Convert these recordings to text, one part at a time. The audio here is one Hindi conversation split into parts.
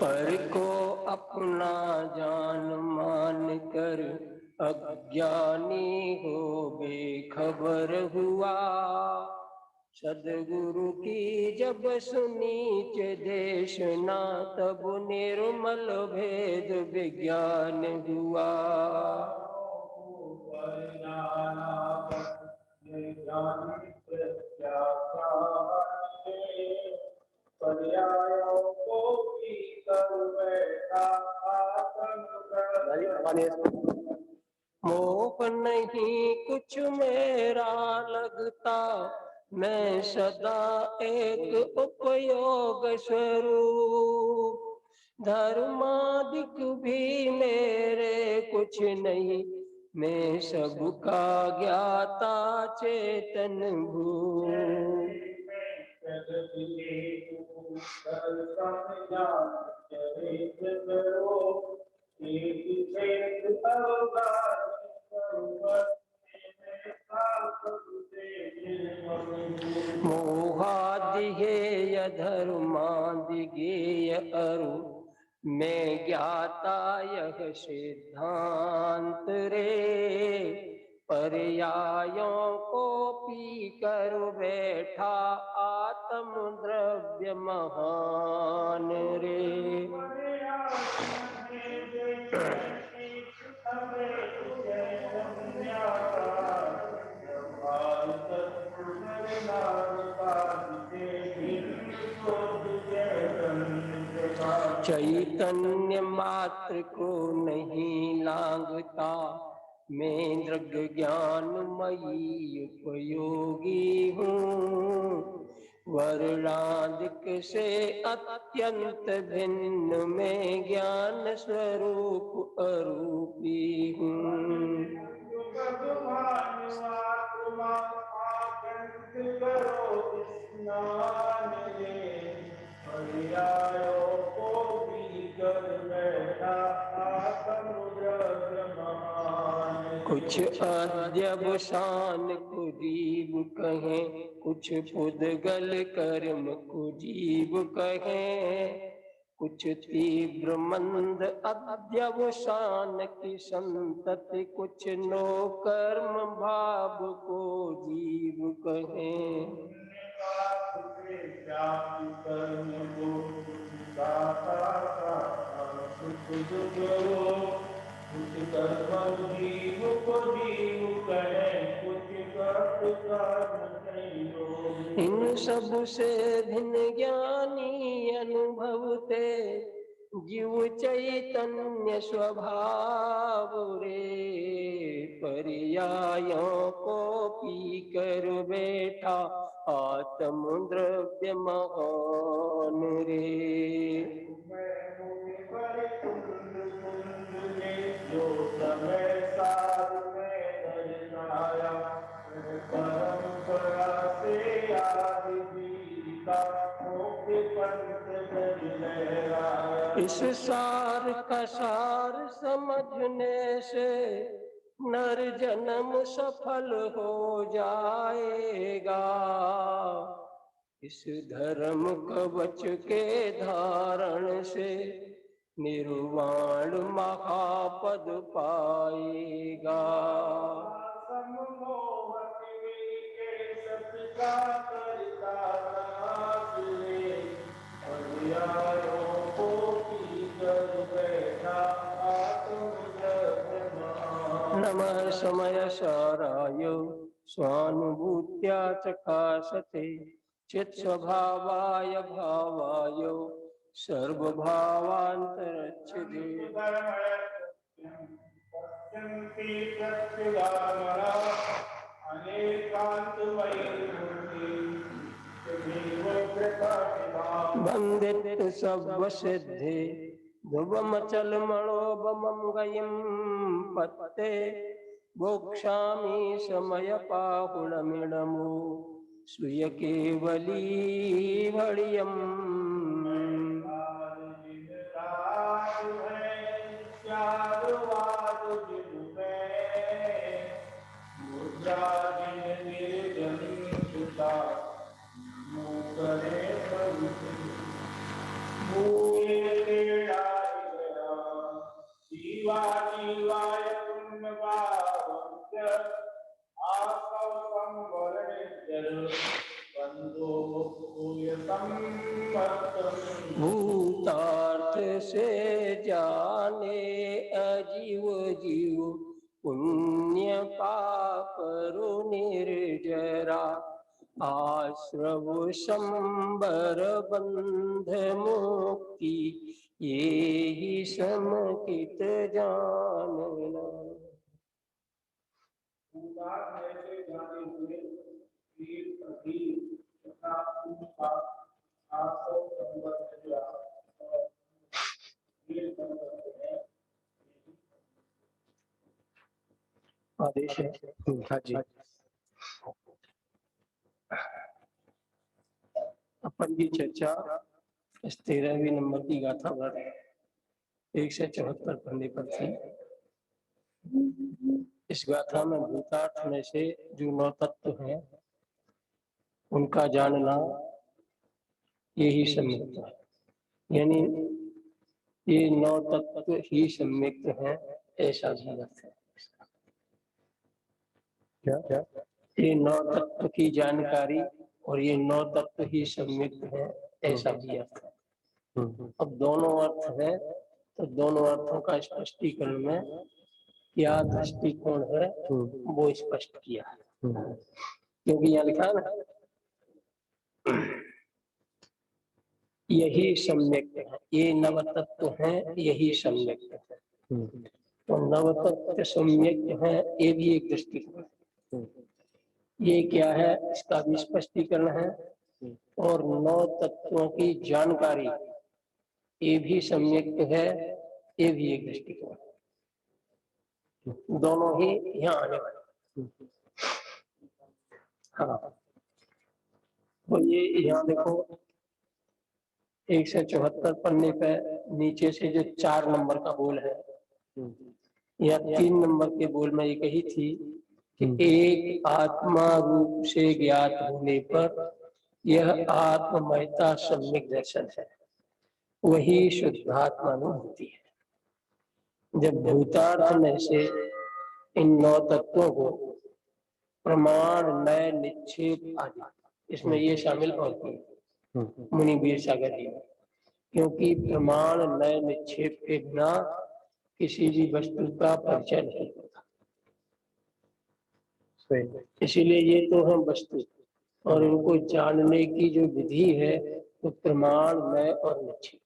पर को अपना जान मान कर अज्ञानी हो बेखबर हुआ। सदगुरु की जब सुनी च देशना तब निर्मल भेद विज्ञान हुआ। मोह नहीं कुछ मेरा लगता, मैं सदा एक उपयोग स्वरूप। धर्मादिक भी मेरे कुछ नहीं, मैं सबका ज्ञाता चेतन भूत। मोहादिहेय धर्मादिगेय अरु, मैं ज्ञाता यह सिद्धांत रे। पर्यायों को पी कर बैठा आत्म द्रव्य महान रे। चैतन्य मात्र को नहीं लांघता, मैं दृग ज्ञानमयी उपयोगी हूँ। वर्णादिक से अत्यंत भिन्न मैं ज्ञान स्वरूप अरूपी हूँ। कुछ अध्यवसान कुजीव कहें, कुछ पुद्गल कर्म कुजीव कहें। कुछ तीव्र मंद अध्यवसान की संतति, कुछ नो कर्म भाव को जीव कहें। इन सब से भिन्न ज्ञानी अनुभव थे, जीव चैतन्य स्वभाव रे। पर्यायों को पी कर बैठा आत्म द्रव्य महान रे। इस सार का सार समझने से नर जन्म सफल हो जाएगा। इस धर्म कवच के धारण से निर्वाण महापद पाएगा। नमः समय साराय स्वानुभूत्या चकाशते चित् स्वभावाय भावाय सर्वभावान्तरच्छिदे। वंदित सब सिद्धे ध्रुवमचल मणोबमं गयं पत्ते मोक्षामि समय पाहुणमिणमो स्वीय केवली भणियम्। भूतार्थ से जाने अजीव जीव पुण्य पाप निर्जरा आश्रव संबर बंध मुक्ति ये ही समकित जानना। आदेश है। हाँ जी। अपन की चर्चा इस 13वीं नंबर की गाथा पर 174 पन्ने पर थी। इस गाथा में भूतार्थ में से जो 9 तत्व हैं उनका जानना यही सम्यक्त है, यानी ये 9 तत्व ही सम्यक्त हैं, ऐसा भी अर्थ है। क्या ये 9 तत्व की जानकारी और ये 9 तत्व ही सम्यक्त है, ऐसा भी अर्थ है। अब दोनों अर्थ है तो दोनों अर्थों का स्पष्टीकरण में क्या दृष्टिकोण है वो स्पष्ट किया है, क्योंकि यहाँ लिखा है ना यही सम्यक्त है, ये नव तत्व है यही सम्यक्त है। तो नव तत्व सम्यक्त है ये भी एक दृष्टिकोण है। ये क्या है इसका भी स्पष्टीकरण है, और 9 तत्वों की जानकारी ये भी सम्यक्त है, ये भी एक दृष्टिकोण है। दोनों ही यहाँ आने वाले। हाँ तो ये यहाँ देखो 174 पन्ने पे नीचे से जो 4 नंबर का बोल है, या 3 नंबर के बोल में ये कही थी कि एक आत्मा रूप से ज्ञात होने पर यह आत्ममयता सम्यक दर्शन है, वही शुद्धात्मानुभूति है। जब भूतार्थ में से इन 9 तत्वों को प्रमाण नय निक्षेप आदि, इसमें ये शामिल होती है मुनि वीर सागर जी, क्योंकि प्रमाण नय निक्षेप के बिना किसी भी वस्तु का परिचय नहीं होता। इसीलिए ये तो है वस्तु, और इनको जानने की जो विधि है वो प्रमाण नय और निक्षेप।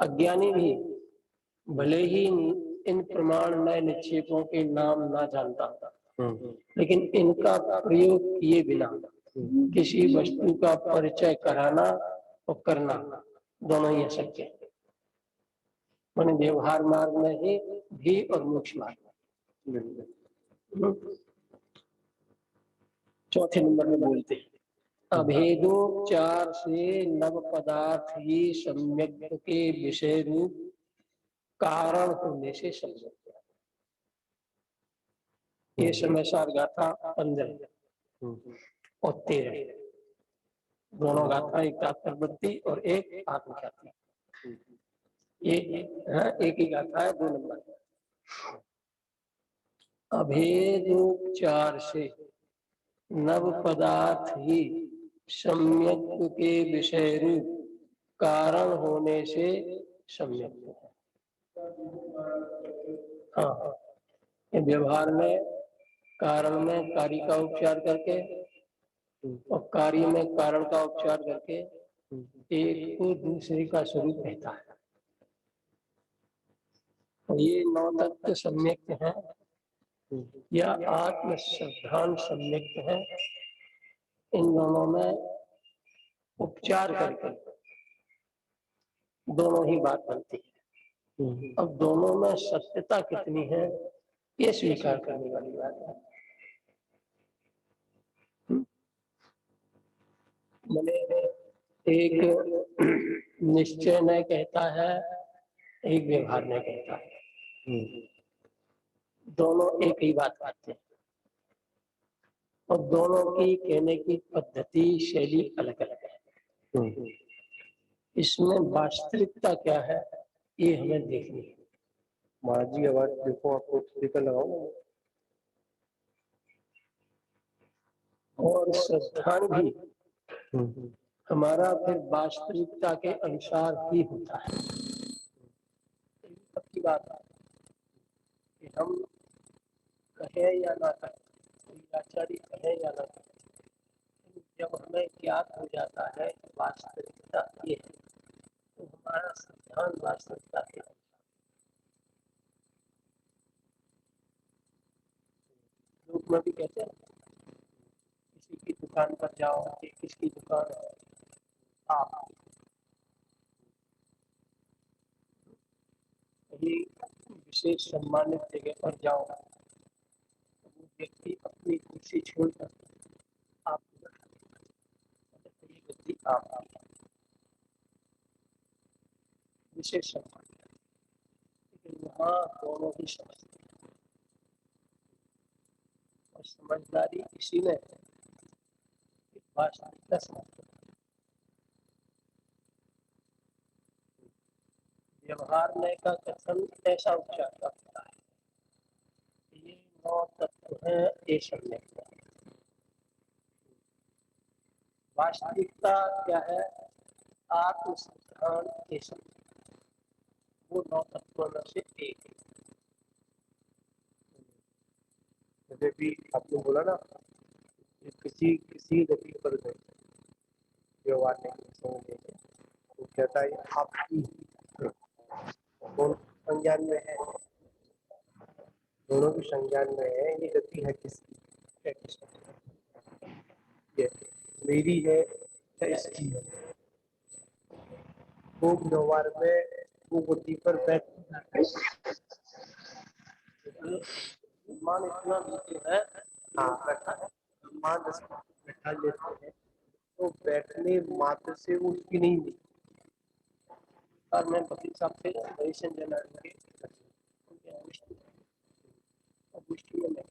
अज्ञानी भी भले ही इन प्रमाण नय निक्षेपों के नाम ना जानता, लेकिन इनका प्रयोग किए बिना किसी वस्तु का परिचय कराना और करना दोनों ही अशक्य है। माने व्यवहार मार्ग में ही भी और मोक्ष मार्ग में। चौथे नंबर में बोलते हैं अभेदोपचार से नव पदार्थ ही सम्यक के विषय रूप कारण होने से समझ। ये समय सार गाथा 15 और 13, दोनों गाथा, एक तात्पर्य और एक आत्मख्याति। ये एक ही गाथा है, 2 नंबर। अभेदोपचार से नव पदार्थ ही सम्यक के विषय रूप कारण होने से सम्यक है। हाँ, व्यवहार में कारण में कार्य का उपचार करके और कार्य में कारण का उपचार करके एक को दूसरे का स्वरूप रहता है। ये 9 तत्व सम्यक है या आत्म श्रद्धान सम्यक है, इन दोनों में उपचार करके दोनों ही बात बनती है। अब दोनों में सत्यता कितनी है ये स्वीकार करने वाली बात है। मैंने एक निश्चय न कहता है एक व्यवहार में कहता है। दोनों एक ही बात कहते हैं और दोनों की कहने की पद्धति शैली अलग अलग है। इसमें वास्तविकता क्या है ये हमें देखनी है। महाराज जी आवाज देखो, आपको स्पीकर लगाओ। और श्रद्धान भी हमारा फिर वास्तविकता के अनुसार ही होता है। सबकी बात है कि हम कहें या ना कहें, कोई आचार्य कहे या ना कहे, जब हमें ज्ञात हो जाता है वास्तविकता ये है तो हमारा सिद्धांत वास्तविकता के रूप में भी कहते हैं। किसी की दुकान पर जाओ कि किसकी दुकान है, आप कहीं विशेष सम्मानित जगह पर जाओ तो वो व्यक्ति अपनी कुर्सी छोड़कर आपको ये व्यक्ति आप विशेष सम्मान, लेकिन वहाँ दोनों ही समझते हैं और समझदारी इसी में है कि वास्तविकता समझते हैं। व्यवहार में का कथन ऐसा उच्चार करता है, ये 9 तत्व है ये समझने का। वास्तविकता क्या है, आत्म सिद्धांत ये समझ, वो 9 तत्वों में से एक है। जैसे भी आपने बोला ना, किसी गति पर गए व्यवहार नहीं समझ, तो कहता है आपकी दोनों संज्ञान में है, दोनों की संज्ञान में है। ये गति है किसकी, है किसकी, ये मेरी है या इसकी है। वो व्यवहार में वो गति पर बैठ मान इतना देते हैं, हाँ बैठा है, मान 10 बैठा लेते हैं तो बैठने मात्र से वो उसकी नहीं मिली। और मैं वकील साहब से रजिस्ट्रेशन देना है पुष्टि में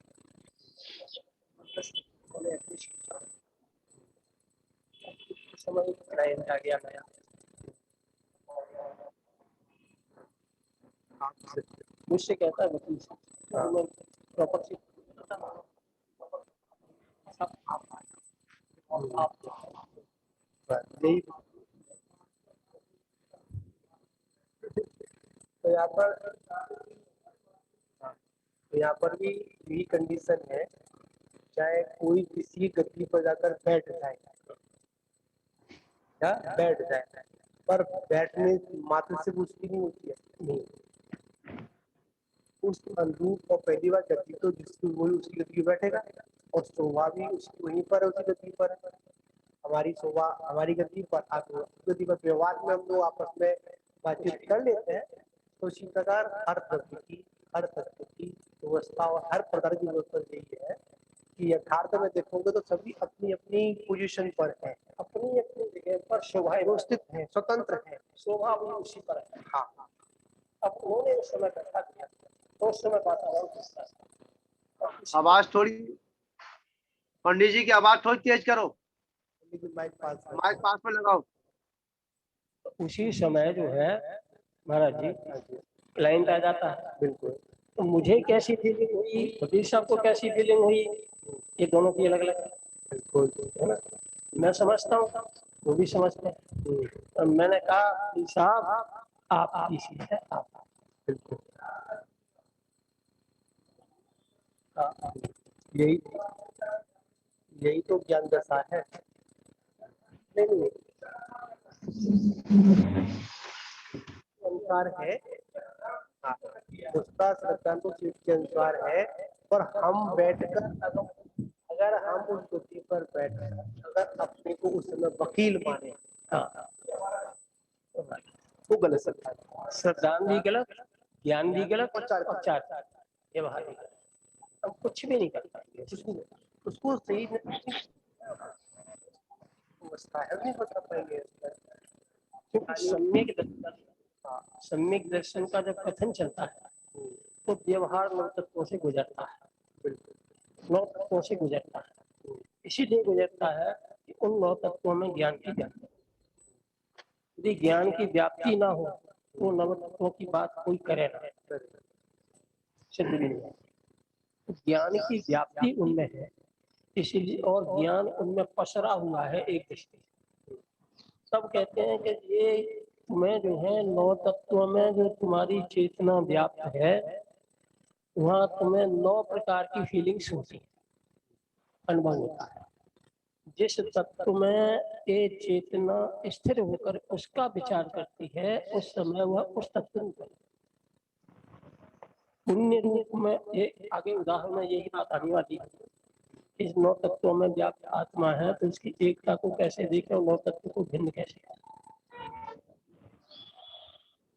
समय क्लाइंट आ गया नया, मुझसे कहता है वकील साहब मैं प्रॉपर्टी सब आप यही तो यहाँ पर भी यही कंडीशन है, चाहे कोई किसी गति पर जाकर बैठ जाए या बैठ जाए, पर बैठने मात्र से उसकी नहीं होती है, नहीं उस अनुरूप और पहली बार गति तो जिसकी वही उसकी गति पर बैठेगा और शोभा भी उसकी वहीं पर है, उसी गति पर है। हमारी शोभा हमारी गति पर, आप गति पर। व्यवहार में हम लोग आपस में बातचीत कर लेते हैं, तो इसी प्रकार हर तत्व की, हर तत्व की व्यवस्था और हर प्रकार की व्यवस्था यही है कि यथार्थ में देखोगे तो सभी अपनी अपनी पोजीशन पर है, अपनी अपनी जगह पर शोभा व्यवस्थित है, स्वतंत्र है, शोभा भी उसी पर है। हाँ अब उन्होंने उस समय बैठा दिया तो उस समय वातावरण किसका था। आवाज थोड़ी, पंडित जी की आवाज थोड़ी तेज करो, माइक पास में लगाओ। उसी समय जो है महाराज जी क्लाइंट आ जाता है, बिल्कुल। तो मुझे कैसी फीलिंग हुई, वकील साहब को कैसी फीलिंग हुई, ये दोनों की अलग अलग है। बिल्कुल है ना, मैं समझता हूँ वो भी समझते हैं। तो मैंने कहा वकील साहब आपकी सीट है, आप बिल्कुल हाँ, यही यही तो ज्ञान दशा है। नहीं अनुसार है, हाँ, उसका श्रद्धा तो सीट के अनुसार है, पर हम बैठकर अगर हम उस गति पर बैठ अगर अपने को उस समय वकील माने, हाँ, वो गलत श्रद्धा है। श्रद्धा भी गलत, ज्ञान भी गलत और चार व्यवहार भी गलत। हम कुछ भी नहीं कर पाएंगे, उसको सही अवस्था है नहीं बता पाएंगे। क्योंकि सम्यक दर्शन सम्यक दर्शन का जब कथन चलता है तो व्यवहार नौ तत्वों से गुजरता है, नौ तत्वों से गुजरता है। इसीलिए गुजरता है कि उन नौ तत्वों में ज्ञान की व्याप्ति, यदि ज्ञान की व्याप्ति ना हो तो नव तत्वों की बात कोई करे ना, सिद्ध भी नहीं है। तो ज्ञान की व्याप्ति उनमें है, इसीलिए, और ज्ञान उनमें पसरा हुआ है एक दृष्टि से। सब कहते हैं कि ये तुम्हें जो है नौ तत्वों में जो तुम्हारी चेतना व्याप्त है, वहां तुम्हें 9 प्रकार की फीलिंग्स होती है, अनुभव होता है। जिस तत्व में ये चेतना स्थिर होकर उसका विचार करती है, उस समय वह उस तत्व रूप है। पुण्य रूप में ये आगे उदाहरण में यही बात आने वाली है। इस 9 तत्वों में व्याप्त आत्मा है तो उसकी एकता को कैसे देखें और 9 तत्व को भिन्न कैसे करें।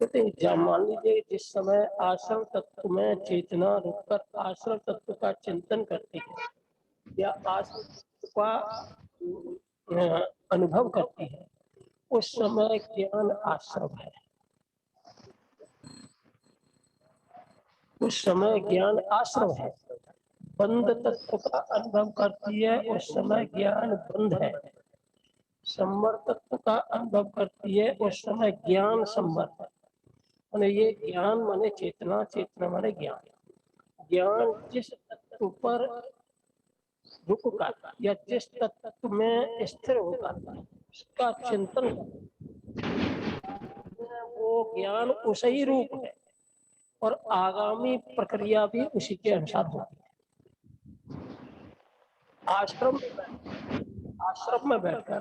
कहते मान लीजिए जिस समय आश्रम तत्व में चेतना रुककर आश्रम तत्व का चिंतन करती है या आश्रम तत्व का अनुभव करती है, उस समय ज्ञान आश्रम है, उस समय ज्ञान आश्रम है। बंध तत्व का अनुभव करती है, उस समय ज्ञान बंध है। संवर तत्व का अनुभव करती है, उस समय ज्ञान संवर है। माने ये ज्ञान माने चेतना, चेतना माने ज्ञान। ज्ञान जिस तत्व पर रुककर या जिस तत्व में स्थिर होकर उसका चिंतन, वो ज्ञान उसी रूप है और आगामी प्रक्रिया भी उसी के अनुसार होती है। आश्रम में बैठकर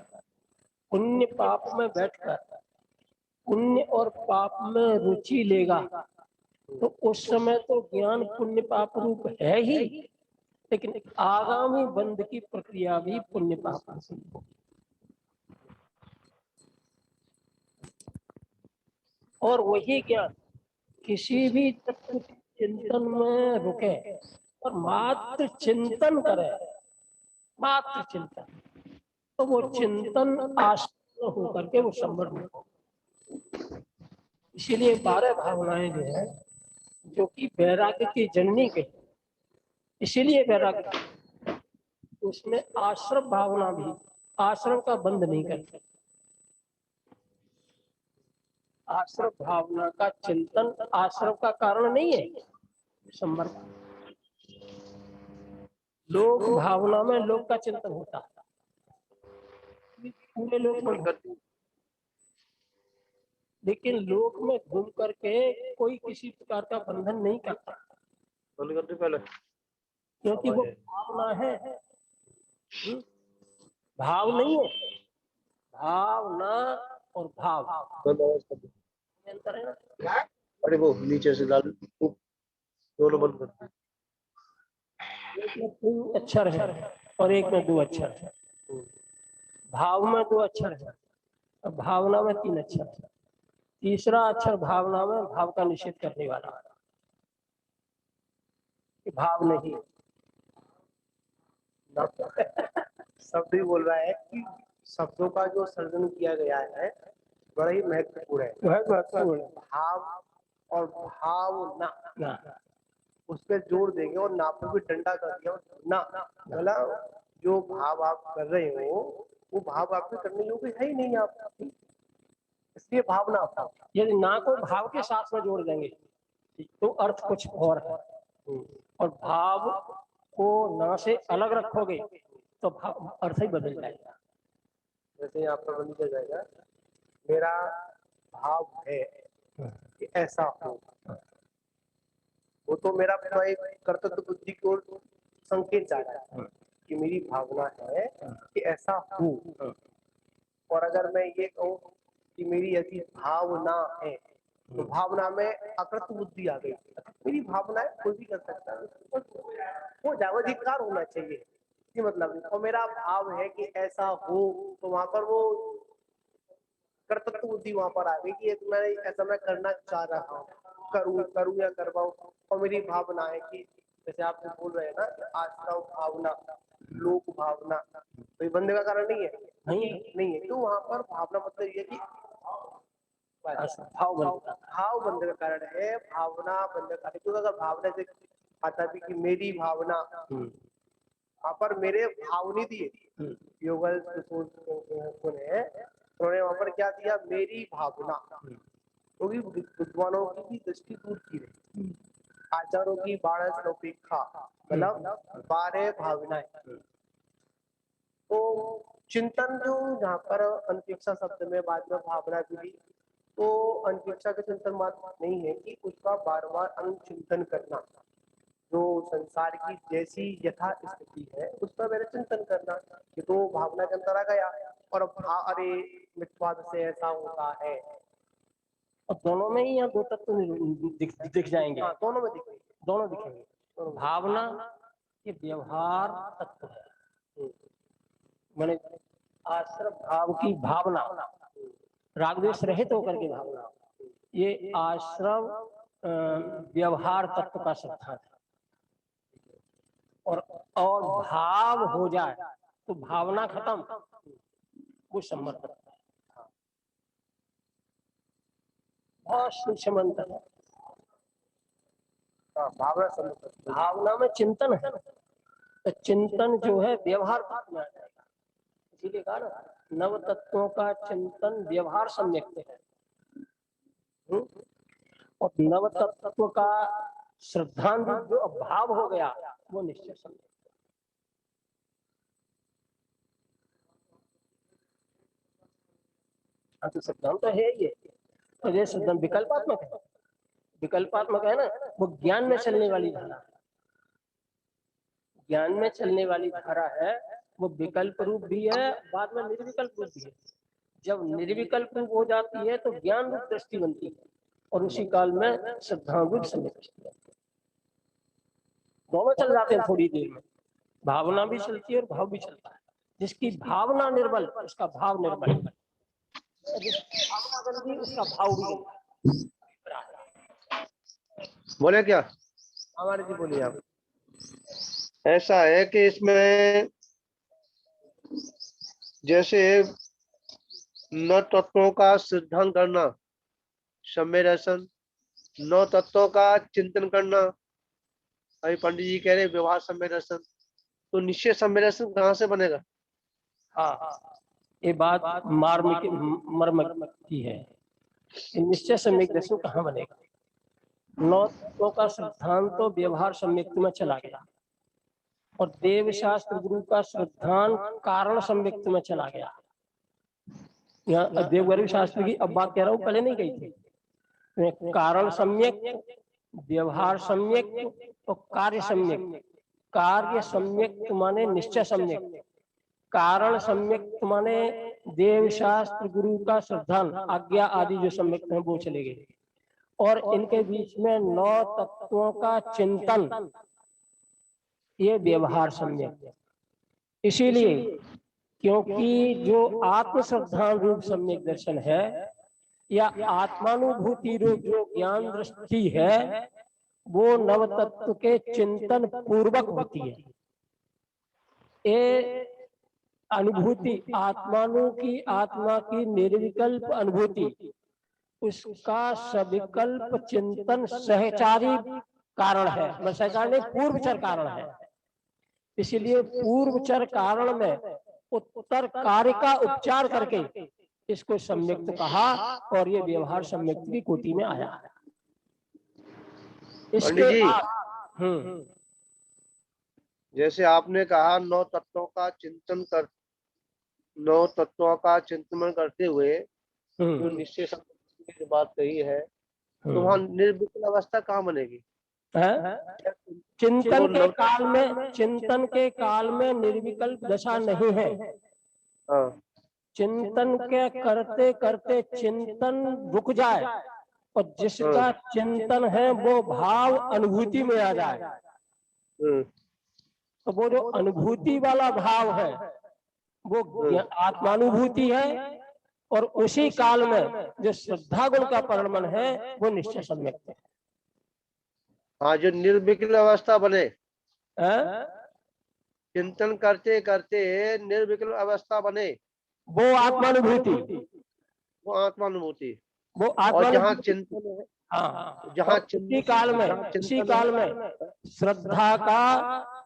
पुण्य पाप में बैठकर पुण्य और पाप में रुचि लेगा तो उस समय तो ज्ञान पुण्य पाप रूप है ही, लेकिन आगामी बंध की प्रक्रिया भी पुण्य पाप रूप होगी। और वही ज्ञान किसी भी तत्व के चिंतन में रुके और मात्र चिंतन करे, मात्र चिंतन, तो वो चिंतन आश्रय होकर के वो संवरण हो। इसीलिए 12 भावनाएं जो है जो कि वैराग्य की जननी के, इसीलिए वैराग्य उसमें आश्रम भावना भी, आश्रम का बंध नहीं करते। आश्रम भावना का चिंतन आश्रम का कारण नहीं है, संवर्ग। लोक भावना में लोक का चिंतन होता है, पूरे लोक में, लेकिन लोक में घूम करके कोई किसी प्रकार का बंधन नहीं करता, पहले क्योंकि वो भावना है। भाव नहीं है, भावना और भाव अंतर है ना। अरे वो नीचे से डाल दोनों बंद कर। एक में 3 अक्षर है और एक में 2 अक्षर है। भाव में 2 अक्षर है और भावना में 3 अक्षर है। तीसरा अक्षर भावना में भाव का निषेध करने वाला है कि भाव नहीं। शब्द ही बोल रहा है कि शब्दों का जो सर्जन किया गया है बड़ा ही महत्वपूर्ण है। भाव और भावना उस पर जोर देंगे और ना पे भी डंडा कर दिया ना, मतलब जो भाव आप कर रहे हो वो भाव आपके करने योग्य है ही नहीं, आप इसलिए भावना आपका। यदि ना को भाव के साथ में जोड़ देंगे तो अर्थ कुछ और है, और भाव को ना से अलग रखोगे तो भाव अर्थ ही बदल जाएगा। जैसे यहाँ पर बन दिया जाएगा, मेरा भाव है कि ऐसा हो, वो तो मेरा एक कर्तव्य बुद्धि की ओर संकेत जा रहा है कि मेरी भावना है कि ऐसा हो। और अगर मैं ये कहूँ कि मेरी ऐसी भावना है तो भावना में अकृत बुद्धि आ गई। मेरी भावना है, कोई भी कर सकता है, वो जावधिकार होना चाहिए, ये मतलब। और मेरा भाव है कि ऐसा हो, तो वहां पर वो कर्तव्य बुद्धि वहां पर आ गई कि मैं ऐसा मैं करना चाह रहा हूँ, करूँ या करवाऊं। और मेरी भावना है कि जैसे आप जो बोल रहे हैं ना, आश्रम भावना, लोक भावना, तो ये बंधे का कारण नहीं है, नहीं है। तो वहां पर भावना मतलब ये कि भाव बंध का भाव बंध का कारण है, भावना बंध का कारण। क्योंकि अगर भावना से आता भी कि मेरी भावना, वहां पर मेरे भाव नहीं दिए, योगल ने उन्होंने वहां पर क्या दिया, मेरी भावना। क्योंकि विद्वानों की भी दृष्टि दूर की है, आचारों की 12 श्लोपेक्षा, मतलब 12 भावनाएं। तो चिंतन जो जहाँ पर अंतरिक्षा शब्द में बाद में भावना जुड़ी, तो अंतरिक्षा के चिंतन मात्र नहीं है कि उसका बार बार अनुचिंतन करना, जो संसार की जैसी यथा स्थिति है उसका मेरा चिंतन करना। ये तो भावना के अंदर आ गया। और अरे मिथ्यावाद से ऐसा होता है, और दोनों में ही यहाँ दो तत्व दिख जाएंगे। हाँ, दोनों में दिखेंगे। दोनों दिखेंगे। भावना ये व्यवहार तत्व है, मैंने आश्रम भाव की भावना, रागद्वेष रहित होकर के भावना, ये आश्रम व्यवहार तत्व का सिद्धांत है। और भाव हो जाए तो भावना खत्म, वो समर्थ है। बहुत सूक्ष्म अंतर है। भावना समर्थ, भावना में चिंतन है, तो चिंतन जो है व्यवहार तत्व में आ जाएगा। इसीलिए कहा ना, नव तत्वों का चिंतन व्यवहार सम्यक है। और नव तत्व का श्रद्धांत जो अभाव हो गया वो निश्चय सम्यक। तो सिद्धांत तो है ये, तो ये सिद्धांत विकल्पात्मक है। विकल्पात्मक है ना, वो ज्ञान में चलने वाली धारा, ज्ञान में चलने वाली धारा है, वो विकल्प रूप भी है, बाद में निर्विकल्प रूप भी है। जब निर्विकल्प रूप हो जाती है तो ज्ञान रूप दृष्टि बनती है, और उसी काल में सिद्धांत रूप सम्यक दृष्टि। दोनों चल जाते हैं थोड़ी देर में, भावना भी चलती है और भाव भी चलता है। जिसकी भावना निर्बल उसका भाव निर्बल, जिसकी भावना गंदी उसका भाव भी गंदा। बोले क्या? हमारे जी बोलिए आप। ऐसा है कि इसमें जैसे नौ तत्वों का सिद्धांत करना सम्य दर्शन, 9 तत्वों का चिंतन करना, अभी पंडित जी कह रहे व्यवहार सम्य दर्शन, तो निश्चय सम्य दर्शन कहाँ से बनेगा? हाँ, ये बात मर्म की है। निश्चय सम्यक दर्शन कहाँ बनेगा? 9 तत्वों का सिद्धांत तो व्यवहार सम्यक्त में चला गया, और देव शास्त्र गुरु का सिद्धांत कारण सम्यक्त में चला गया। यहाँ देवगुरु शास्त्र की अब बात कह रहा हूँ, पहले नहीं कही थी। कारण सम्यक, व्यवहार सम्यक और कार्य सम्यक। कार्य सम्यक माने निश्चय सम्यक, कारण सम्यक माने देव शास्त्र गुरु का सिद्धांत आज्ञा आदि जो सम्यक है वो चले गए, और इनके बीच में 9 तत्वों का चिंतन, ये व्यवहार सम्यक। इसीलिए क्योंकि जो आत्म श्रद्धान रूप सम्यक दर्शन है या आत्मानुभूति रूप जो ज्ञान दृष्टि है, वो नव तत्व के चिंतन पूर्वक होती है। ये अनुभूति आत्मा की निर्विकल्प अनुभूति, उसका सविकल्प चिंतन सहचारी कारण है। सहचारी पूर्वचर कारण है। इसलिए पूर्वचर कारण में उत्तर कार्य का उपचार करके इसको सम्यक्त कहा, और ये व्यवहार सम्यक्त की कोटि में आया है। इसके बाद जैसे आपने कहा 9 तत्वों का चिंतन कर, 9 तत्वों का चिंतन करते हुए जो निश्चय सम्यक की बात कही है, तो वहाँ निर्विकल्प अवस्था कहाँ बनेगी? चिंतन के काल में निर्विकल्प दशा नहीं है। चिंतन के करते करते चिंतन रुक जाए, और जिसका चिंतन है वो भाव अनुभूति में आ जाए, तो वो जो अनुभूति वाला भाव है वो आत्मानुभूति है, और उसी काल में जो श्रद्धा गुण का परिणमन है वो निश्चय सम्यक है। हाँ, जो निर्विकल्प अवस्था बने, चिंतन करते करते निर्विकल्प अवस्था बने, वो आत्मानुभूति। वो आत्मानुभूति। वो और आत्मा जहाँ चिंतन है, हाँ, जहाँ तो इसी काल में श्रद्धा का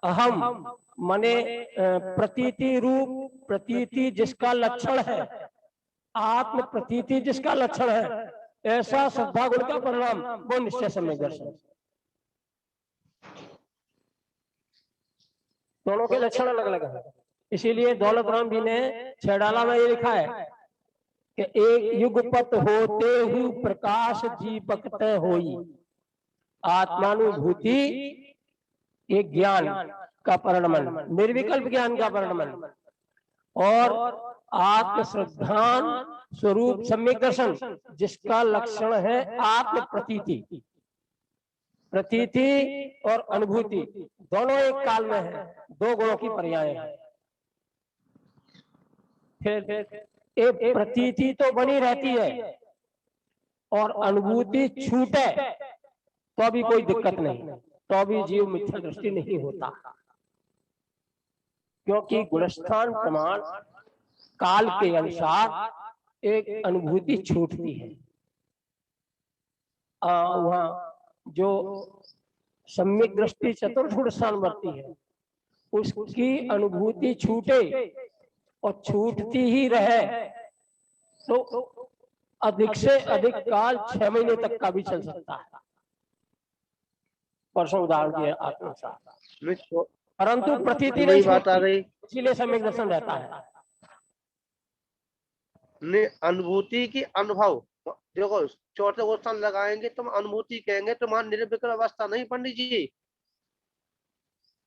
अहम माने प्रतीति रूप, प्रतीति जिसका लक्षण है, आत्म प्रतीति जिसका लक्षण है, ऐसा श्रद्धा गुण का परिणाम वो निश्चय सम्यक दर्शन। दोनों के लक्षण अलग अलग है। इसीलिए दौलत राम जी ने छेड़ाला में ये लिखा है कि एक युगपत होते हु प्रकाश दीपक होई, आत्मानुभूति एक ज्ञान का परिणमन, निर्विकल्प ज्ञान का परिणमन, और आत्म श्रद्धान स्वरूप सम्यक दर्शन जिसका लक्षण है आत्म प्रतीति। प्रतीति और अनुभूति दोनों एक काल में है, दो गुणों की पर्याय है। फिर एक प्रतीति तो बनी रहती है और अनुभूति छूटे तो भी कोई दिक्कत नहीं, तो भी जीव मिथ्या दृष्टि नहीं होता, क्योंकि गुणस्थान प्रमाण काल के अनुसार एक अनुभूति छूटती है। वहाँ जो सम्यक दृष्टि चतुर्थ गुणस्थान बढ़ती है उसकी अनुभूति छूटे और छूटती ही रहे तो अधिक से अधिक काल 6 महीने तक का भी चल सकता है। परसों उदाहरण दिया आपके साथ, परंतु प्रतीति नहीं बात आ रही, इसीलिए सम्यक दर्शन रहता है। अनुभूति की अनुभव देखो, चौथे गोस्थान लगाएंगे तुम अनुभूति कहेंगे, तुम्हारा निर्विकल्प अवस्था नहीं पंडित जी।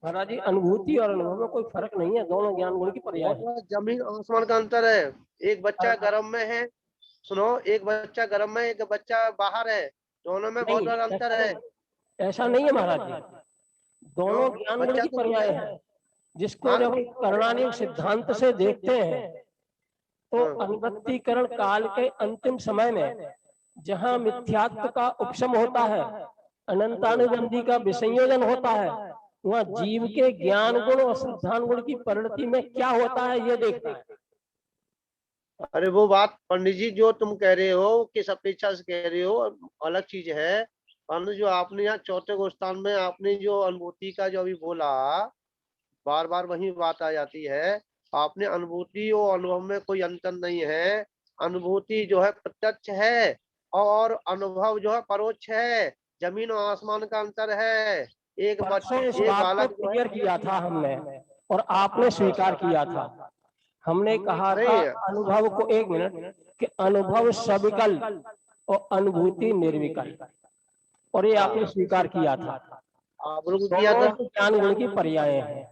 महाराज जी अनुभूति और अनुभव में कोई फर्क नहीं है, दोनों ज्ञान गुण की पर्याय है। जमीन आसमान का अंतर है। एक बच्चा गर्भ में है, सुनो, एक बच्चा गर्भ में, एक बच्चा बाहर है, दोनों में बहुत बड़ा अंतर है। ऐसा नहीं है महाराज जी, दोनों ज्ञान गुण की पर्याय है। जिसको जब हम करणानिक सिद्धांत से देखते हैं तो अनुवृत्तिकरण काल के अंतिम समय में जहाँ मिथ्यात्व का उपशम होता है, अनंतानुबंधी का विसंयोजन होता है, वहाँ जीव के ज्ञान गुण और श्रद्धान गुण की परिणति में क्या होता है ये देखता है। अरे वो बात पंडित जी जो तुम कह रहे हो किस अपेक्षा से कह रहे हो अलग चीज है, परंतु जो आपने यहाँ चौथे गोस्थान में आपने जो अनुभूति का जो अभी बोला, बार बार वही बात आ जाती है। आपने अनुभूति और अनुभव में कोई अंतर नहीं है। अनुभूति जो है प्रत्यक्ष है और अनुभव जो है परोक्ष है, जमीन और आसमान का अंतर है। एक बालक क्लियर किया था हमने और आपने स्वीकार किया था। हमने कहा था अनुभव को, एक मिनट, कि अनुभव सविकल और अनुभूति निर्विकल, और ये आपने स्वीकार किया था। किया था, ज्ञान गुण की पर्याय है।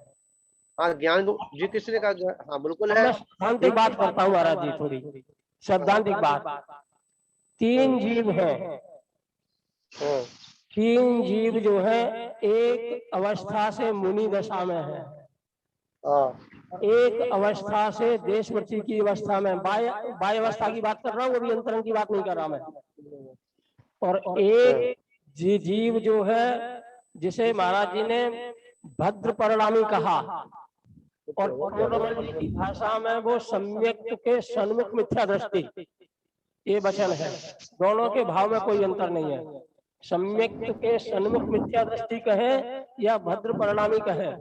हाँ ज्ञान जी किसने कहा? हाँ बिल्कुल है। सैद्धांतिक बात करता हूँ महाराज जी, थोड़ी सैद्धांतिक बात। 3 जीव हैं, 3 जीव जो है एक अवस्था से मुनि दशा में है, एक अवस्था से देशवृत्ति की अवस्था में, बाह्य अवस्था की बात कर रहा हूँ, अभी अंतरंग की बात नहीं कर रहा मैं। और एक जीव जो है जिसे महाराज जी ने भद्र परिणामी कहा, और पौरमंडली की भाषा में वो सम्यक के सन्मुख मिथ्या दृष्टि, ये वचन है। दोनों के भाव में कोई अंतर नहीं है, सम्यक के सन्मुख मिथ्या दृष्टि कहे या भद्र परिणामी कहे,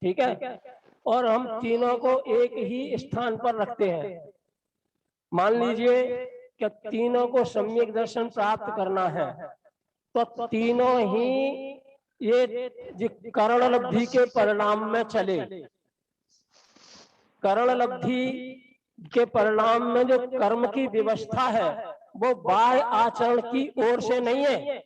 ठीक है। और हम तीनों को एक ही स्थान पर रखते हैं। मान लीजिए कि तीनों को सम्यक दर्शन प्राप्त करना है तो तीनों ही ये करण लब्धि के परिणाम में चले। करण लब्धि के परिणाम में जो कर्म की व्यवस्था है वो बाह्य आचरण की ओर से नहीं है,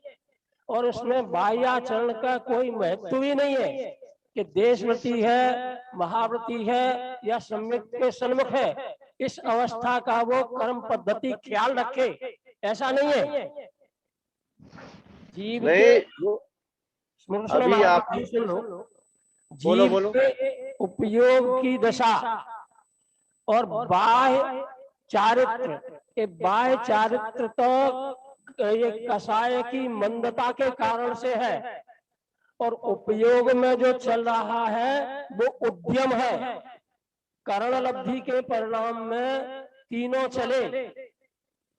और उसमें बाह्य आचरण का कोई महत्व ही नहीं है कि देशव्रती है, महाव्रती है या सम्यक के सन्मुख है। इस अवस्था का वो कर्म पद्धति ख्याल रखे, ऐसा नहीं है। जीव अभी आप जीव के उपयोग की दशा और बाह्य चारित्र, बाह्य चारित्र तो ये कसाय की मंदता के कारण से है, और उपयोग में जो चल रहा है वो उद्यम है। करण लब्धि के परिणाम में तीनों चले,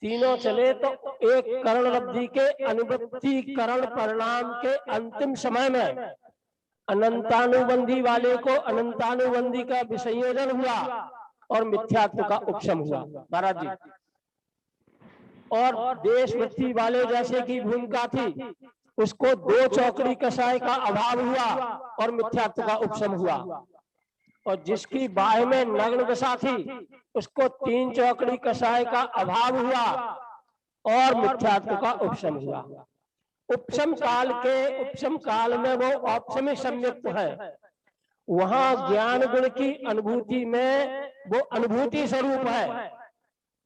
तीनों चले तो एक करण लब्धि के अनुवृत्ति करण परिणाम के अंतिम समय में अनंतानुबंधी वाले को अनंतानुबंधी का विसंयोजन हुआ और मिथ्यात्व का उपशम हुआ महाराज जी। और देश वृत्ति वाले जैसे की भूमिका थी, उसको दो चौकड़ी कसाय का अभाव हुआ और मिथ्यात्व का उपशम हुआ। और जिसकी बाह्य में नग्न दशा थी, उसको तीन चौकड़ी कसाय का अभाव हुआ और मिथ्यात्व का उपशम हुआ। उपशम काल में वो औपशमिक संयुक्त है, वहां ज्ञान गुण की अनुभूति में वो अनुभूति स्वरूप है,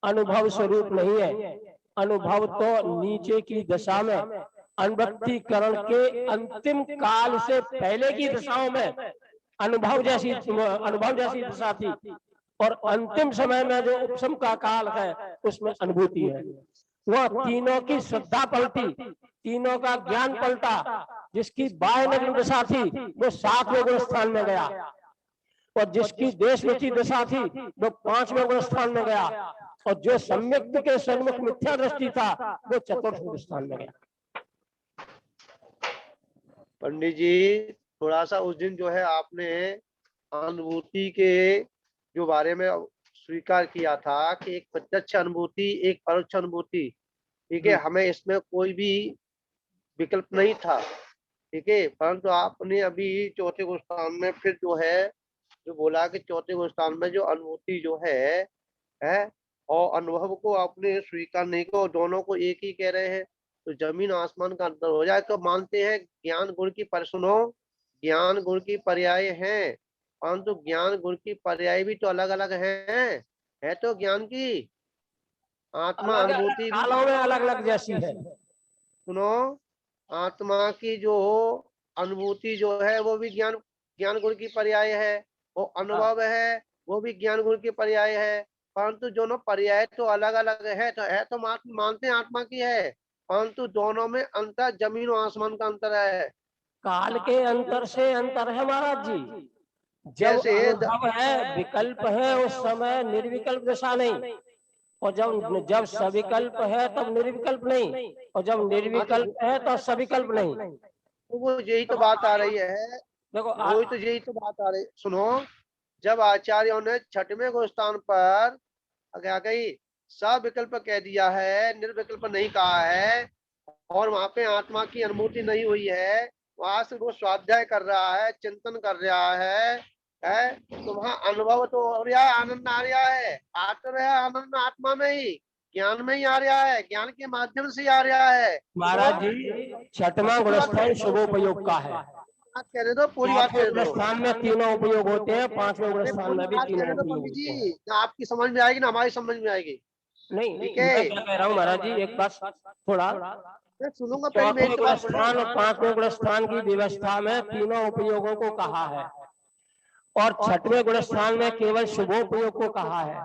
अनुभव स्वरूप नहीं है। अनुभव तो नीचे की दशा में अनुवृत्तिकरण के अंतिम काल से पहले की दशाओं में अनुभव जैसी दशा थी, और अंतिम समय में जो उपशम का काल है उसमें अनुभूति है। वह तीनों की श्रद्धा पलटी, तीनों का ज्ञान पलटा। जिसकी बाह्य नग्न दशा थी वो 7वें गुण स्थान में गया, और जिसकी देशवृत्ति दशा थी वो 5वें गुण स्थान में गया, और जो सम्यक के सन्मुख मिथ्या दृष्टि था वो 4th गुण स्थान में गया। पंडित जी थोड़ा सा उस दिन जो है आपने अनुभूति के जो बारे में स्वीकार किया था कि एक प्रत्यक्ष अनुभूति, एक परोक्ष अनुभूति, ठीक है, हमें इसमें कोई भी विकल्प नहीं था, ठीक है। परंतु आपने अभी 4थे गुण स्थान में फिर जो है जो बोला कि 4थे गुण स्थान में जो अनुभूति जो है और अनुभव को आपने स्वीकार नहीं किया, दोनों को एक ही कह रहे हैं, तो जमीन आसमान का अंतर हो जाए। तो मानते हैं ज्ञान गुण की सुनो, ज्ञान गुण की पर्याय हैं, परंतु ज्ञान गुण की पर्याय भी तो अलग अलग है तो ज्ञान की आत्मा अनुभूति कालों में अलग अलग जैसी है। सुनो, आत्मा की जो अनुभूति जो है वो भी ज्ञान गुण की पर्याय है, वो अनुभव है वो भी ज्ञान गुण की पर्याय है, परंतु दोनों पर्याय तो अलग अलग है। तो मानते हैं आत्मा की है, परंतु दोनों में अंतर जमीन और आसमान का अंतर है। काल के अंतर से अंतर है महाराज जी। जब जैसे अनुभव है, विकल्प है, उस समय निर्विकल्प दशा नहीं, और जब सविकल्प है तब निर्विकल्प नहीं, और जब निर्विकल्प है तो सविकल्प नहीं। तो वो यही तो बात आ रही है, देखो वही तो यही तो बात आ रही। सुनो, जब आचार्यों ने 6वें गुण स्थान पर क्या कही, सविकल्प कह दिया है, निर्विकल्प नहीं कहा है, और वहां पे आत्मा की अनुभूति नहीं हुई है, वहां से वो स्वाध्याय कर रहा है, चिंतन कर रहा है, तो वहां अनुभव तो हो रहा है, आनंद आ रहा है, आ तो रहा है आनंद आत्मा में ही, ज्ञान में ही आ रहा है, ज्ञान के माध्यम से आ रहा है। महाराज जी 6वां गुण स्थान शुभोपयोग का है। कहने दो, पूरी बात कहने दो। स्थान में तीनों उपयोग होते हैं, 5वें गुण स्थान में भी तीनों उपयोग पंडित होते हैं। जी, ना आपकी समझ में आएगी ना हमारी समझ में आएगी। नहीं ठीक मैं है, क्या कह रहा हूँ महाराज जी, एक बात थोड़ा, मैं सुनूंगा, पहले मेरी 4वें तो गुण बात सुनो। स्थान और 5वें गुण स्थान की व्यवस्था में तीनों उपयोगों को कहा है, और 6वें गुण स्थान में केवल शुभोपयोग को कहा है।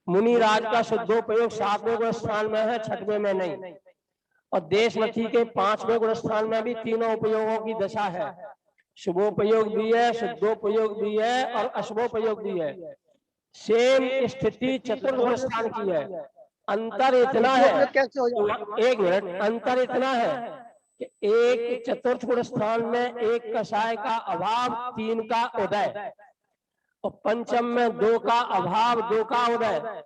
मुनि राज का शुद्धोपयोग 7वें गुण स्थान में है, 6वें में नहीं। और देशमती के 5वें गुण स्थान में भी तीनों उपयोगों की दशा है, शुभोपयोग भी है, शुद्धोपयोग भी है, और अशुभोपयोग भी है। सेम स्थिति 4th गुण स्थान की है। अंतर इतना है, कैसे हो जाए? एक मिनट, अंतर इतना है कि एक 4th गुण स्थान में एक कषाय का अभाव, 3 का उदय, और पंचम में 2 का अभाव, 2 का उदय,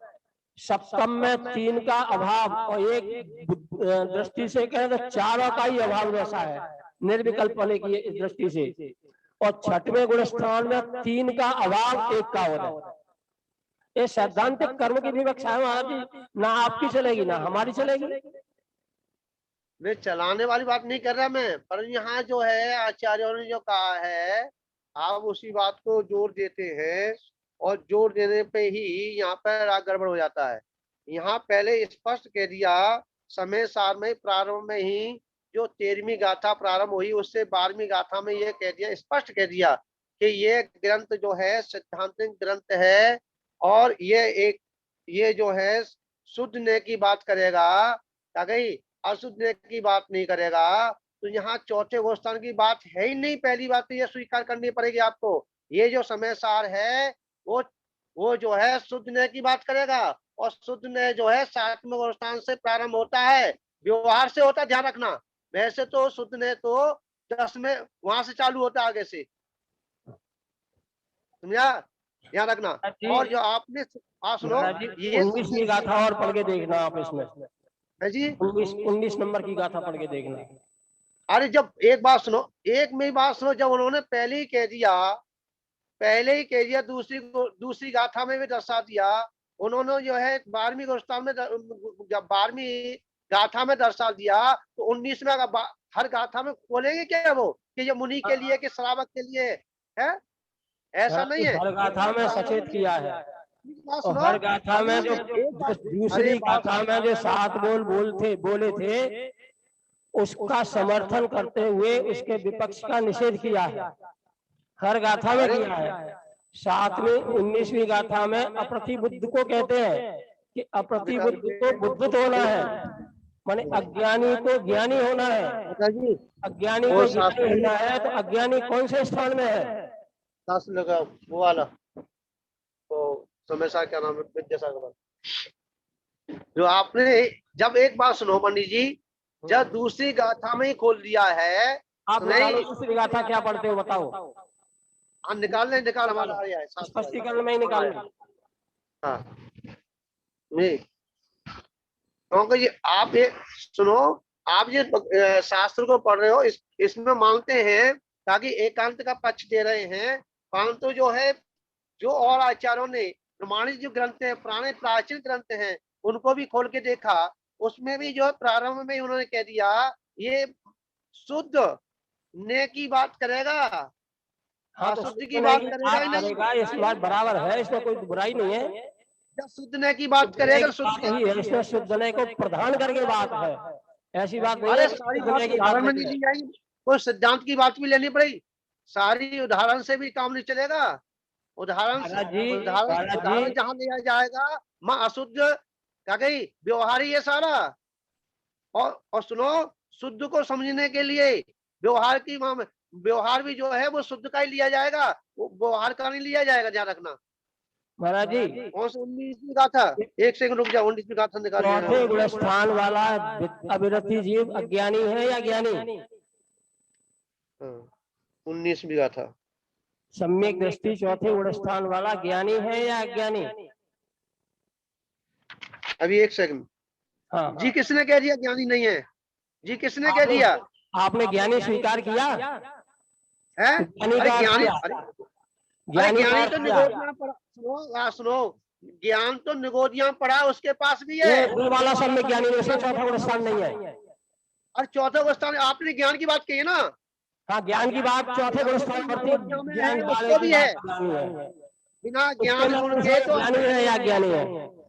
सप्तम में 3 का अभाव, और एक दृष्टि से कहें तो 4 का ही अभाव जैसा है निर्विकल्प होने की दृष्टि से। और 6वें गुण स्थान में 3 का अभाव, 1 का उदय। ये सैद्धांतिक कर्म की विवक्षा है महाराज जी, ना आपकी चलेगी ना हमारी चलेगी। मैं चलाने वाली बात नहीं कर रहा मैं, पर यहाँ जो है आचार्यों ने जो कहा है, आप उसी बात को जोर देते हैं, और जोर देने पे ही यहाँ पर गड़बड़ हो जाता है। यहाँ पहले स्पष्ट कह दिया, समय सार में प्रारंभ में ही जो 13वीं गाथा प्रारंभ हुई, उससे 12वीं गाथा में ये कह दिया, स्पष्ट कह दिया कि ये ग्रंथ जो है सिद्धांतिक ग्रंथ है, और ये जो है शुद्ध ने की बात करेगा, क्या कही, अशुद्ध की बात नहीं करेगा। तो यहाँ 4थे गुण स्थान की बात है ही नहीं। पहली बात तो ये स्वीकार करनी पड़ेगी आपको, ये जो समय सार है वो जो है शुद्ध ने की बात करेगा, और शुद्ध ने जो है सातवें अवस्थान से प्रारंभ होता है, व्यवहार से होता है, ध्यान रखना। वैसे तो शुद्ध ने तो 10 में वहां से चालू होता है, आगे से, समझा, ध्यान रखना। और जो आपने सुनो, ये 19वीं गाथा और पढ़ के देखना आप इसमें है जी, 19 नंबर की गाथा पढ़ के देखना। अरे जब एक बात सुनो, एक मेरी बात सुनो, जब उन्होंने पहले ही कह दिया, दूसरी गाथा में भी दर्शा दिया, उन्होंने जो है 12वीं अवस्था में जब 12वीं गाथा में दर्शा दिया, तो 19वें हर गाथा में खोलेंगे क्या वो, कि ये मुनि के लिए, कि श्रावक के लिए है? ऐसा नहीं है। हर गाथा में सचेत किया है, और हर गाथा में जो दूसरी गाथा में जो 7 बोले थे उसका समर्थन करते हुए उसके विपक्ष का निषेध किया है, हर गाथा में किया है। 7वीं 19वीं गाथा में अप्रतिबुद्ध को कहते हैं कि अप्रतिबुद्ध को बुद्ध होना है, माने अज्ञानी को ज्ञानी होना है। अज्ञानी को ज्ञानी होना है, तो अज्ञानी कौन से स्थान में है? लगा वो वाला तो हमेशा क्या नाम है, विद्यासागर, जो आपने, जब एक बात सुनो पंडित जी, जब दूसरी गाथा में ही खोल दिया है, आप नहीं दूसरी गाथा क्या पढ़ते हो बताओ? निकाल हमारा आ रहा है स्पष्टीकरण में ही निकाल। हाँ नहीं, क्योंकि ये आप ये सुनो, आप ये शास्त्र को पढ़ रहे हो, इसमें मानते हैं ताकि एकांत का पक्ष दे रहे हैं, परंतु जो है जो और आचार्यों ने प्रमाणित जो ग्रंथ है, पुराने प्राचीन ग्रंथ हैं, उनको भी खोल के देखा, उसमें भी जो प्रारंभ में उन्होंने कह दिया ये शुद्ध ने की बात करेगा, हाँ, तो शुद्ध की बात करेगा ही नहीं। इस बात बराबर है, इसमें कोई बुराई नहीं है। जब शुद्ध ने की बात करेगा, शुद्ध ही है, इसमें शुद्ध ने को प्रधान करके बात है, ऐसी बात नहीं अरे है। सारी बात उदाहरण में नहीं ली जाएगी, कोई सिद्धांत की बात भी लेनी पड़ेगी, सारी उदाहरण से भी काम नहीं चलेगा। उदाहरण जहाँ लिया जाएगा, माँ अशुद्ध क्या गई, व्यवहार ही है सारा। और सुनो, शुद्ध को समझने के लिए व्यवहार भी जो है वो शुद्ध का ही लिया जाएगा, वो व्यवहार का नहीं लिया जाएगा, ध्यान रखना। महाराज जी कौन सा 19वीं गाथा, एक सेकंड रुक जाओ, 19वीं गाथा निकाल, चौथे गुण स्थान वाला अविरति जीव अज्ञानी है या ज्ञानी? 19वीं गाथा, सम्यक दृष्टि चौथे गुण स्थान वाला ज्ञानी है या अज्ञानी? अभी एक सेकंड। हाँ, जी किसने कह दिया ज्ञानी नहीं है? जी किसने कह दिया? आपने ज्ञानी स्वीकार किया है? ज्ञानी तो निगोदियां पढ़ा, सुनो, ज्ञान तो निगोदियां पढ़ा, उसके पास भी है। वाला सब में ज्ञानी, उसमें चौथा गुण स्थान नहीं है। और चौथा गुण स्थान, आपने ज्ञान की बात कही है ना? हाँ, ज्ञान की बात चौथे गुण स्थान पर ज्ञान उसको भी है, बिना ज्ञान गुण के तो ज्ञानी है या ज्ञानी है?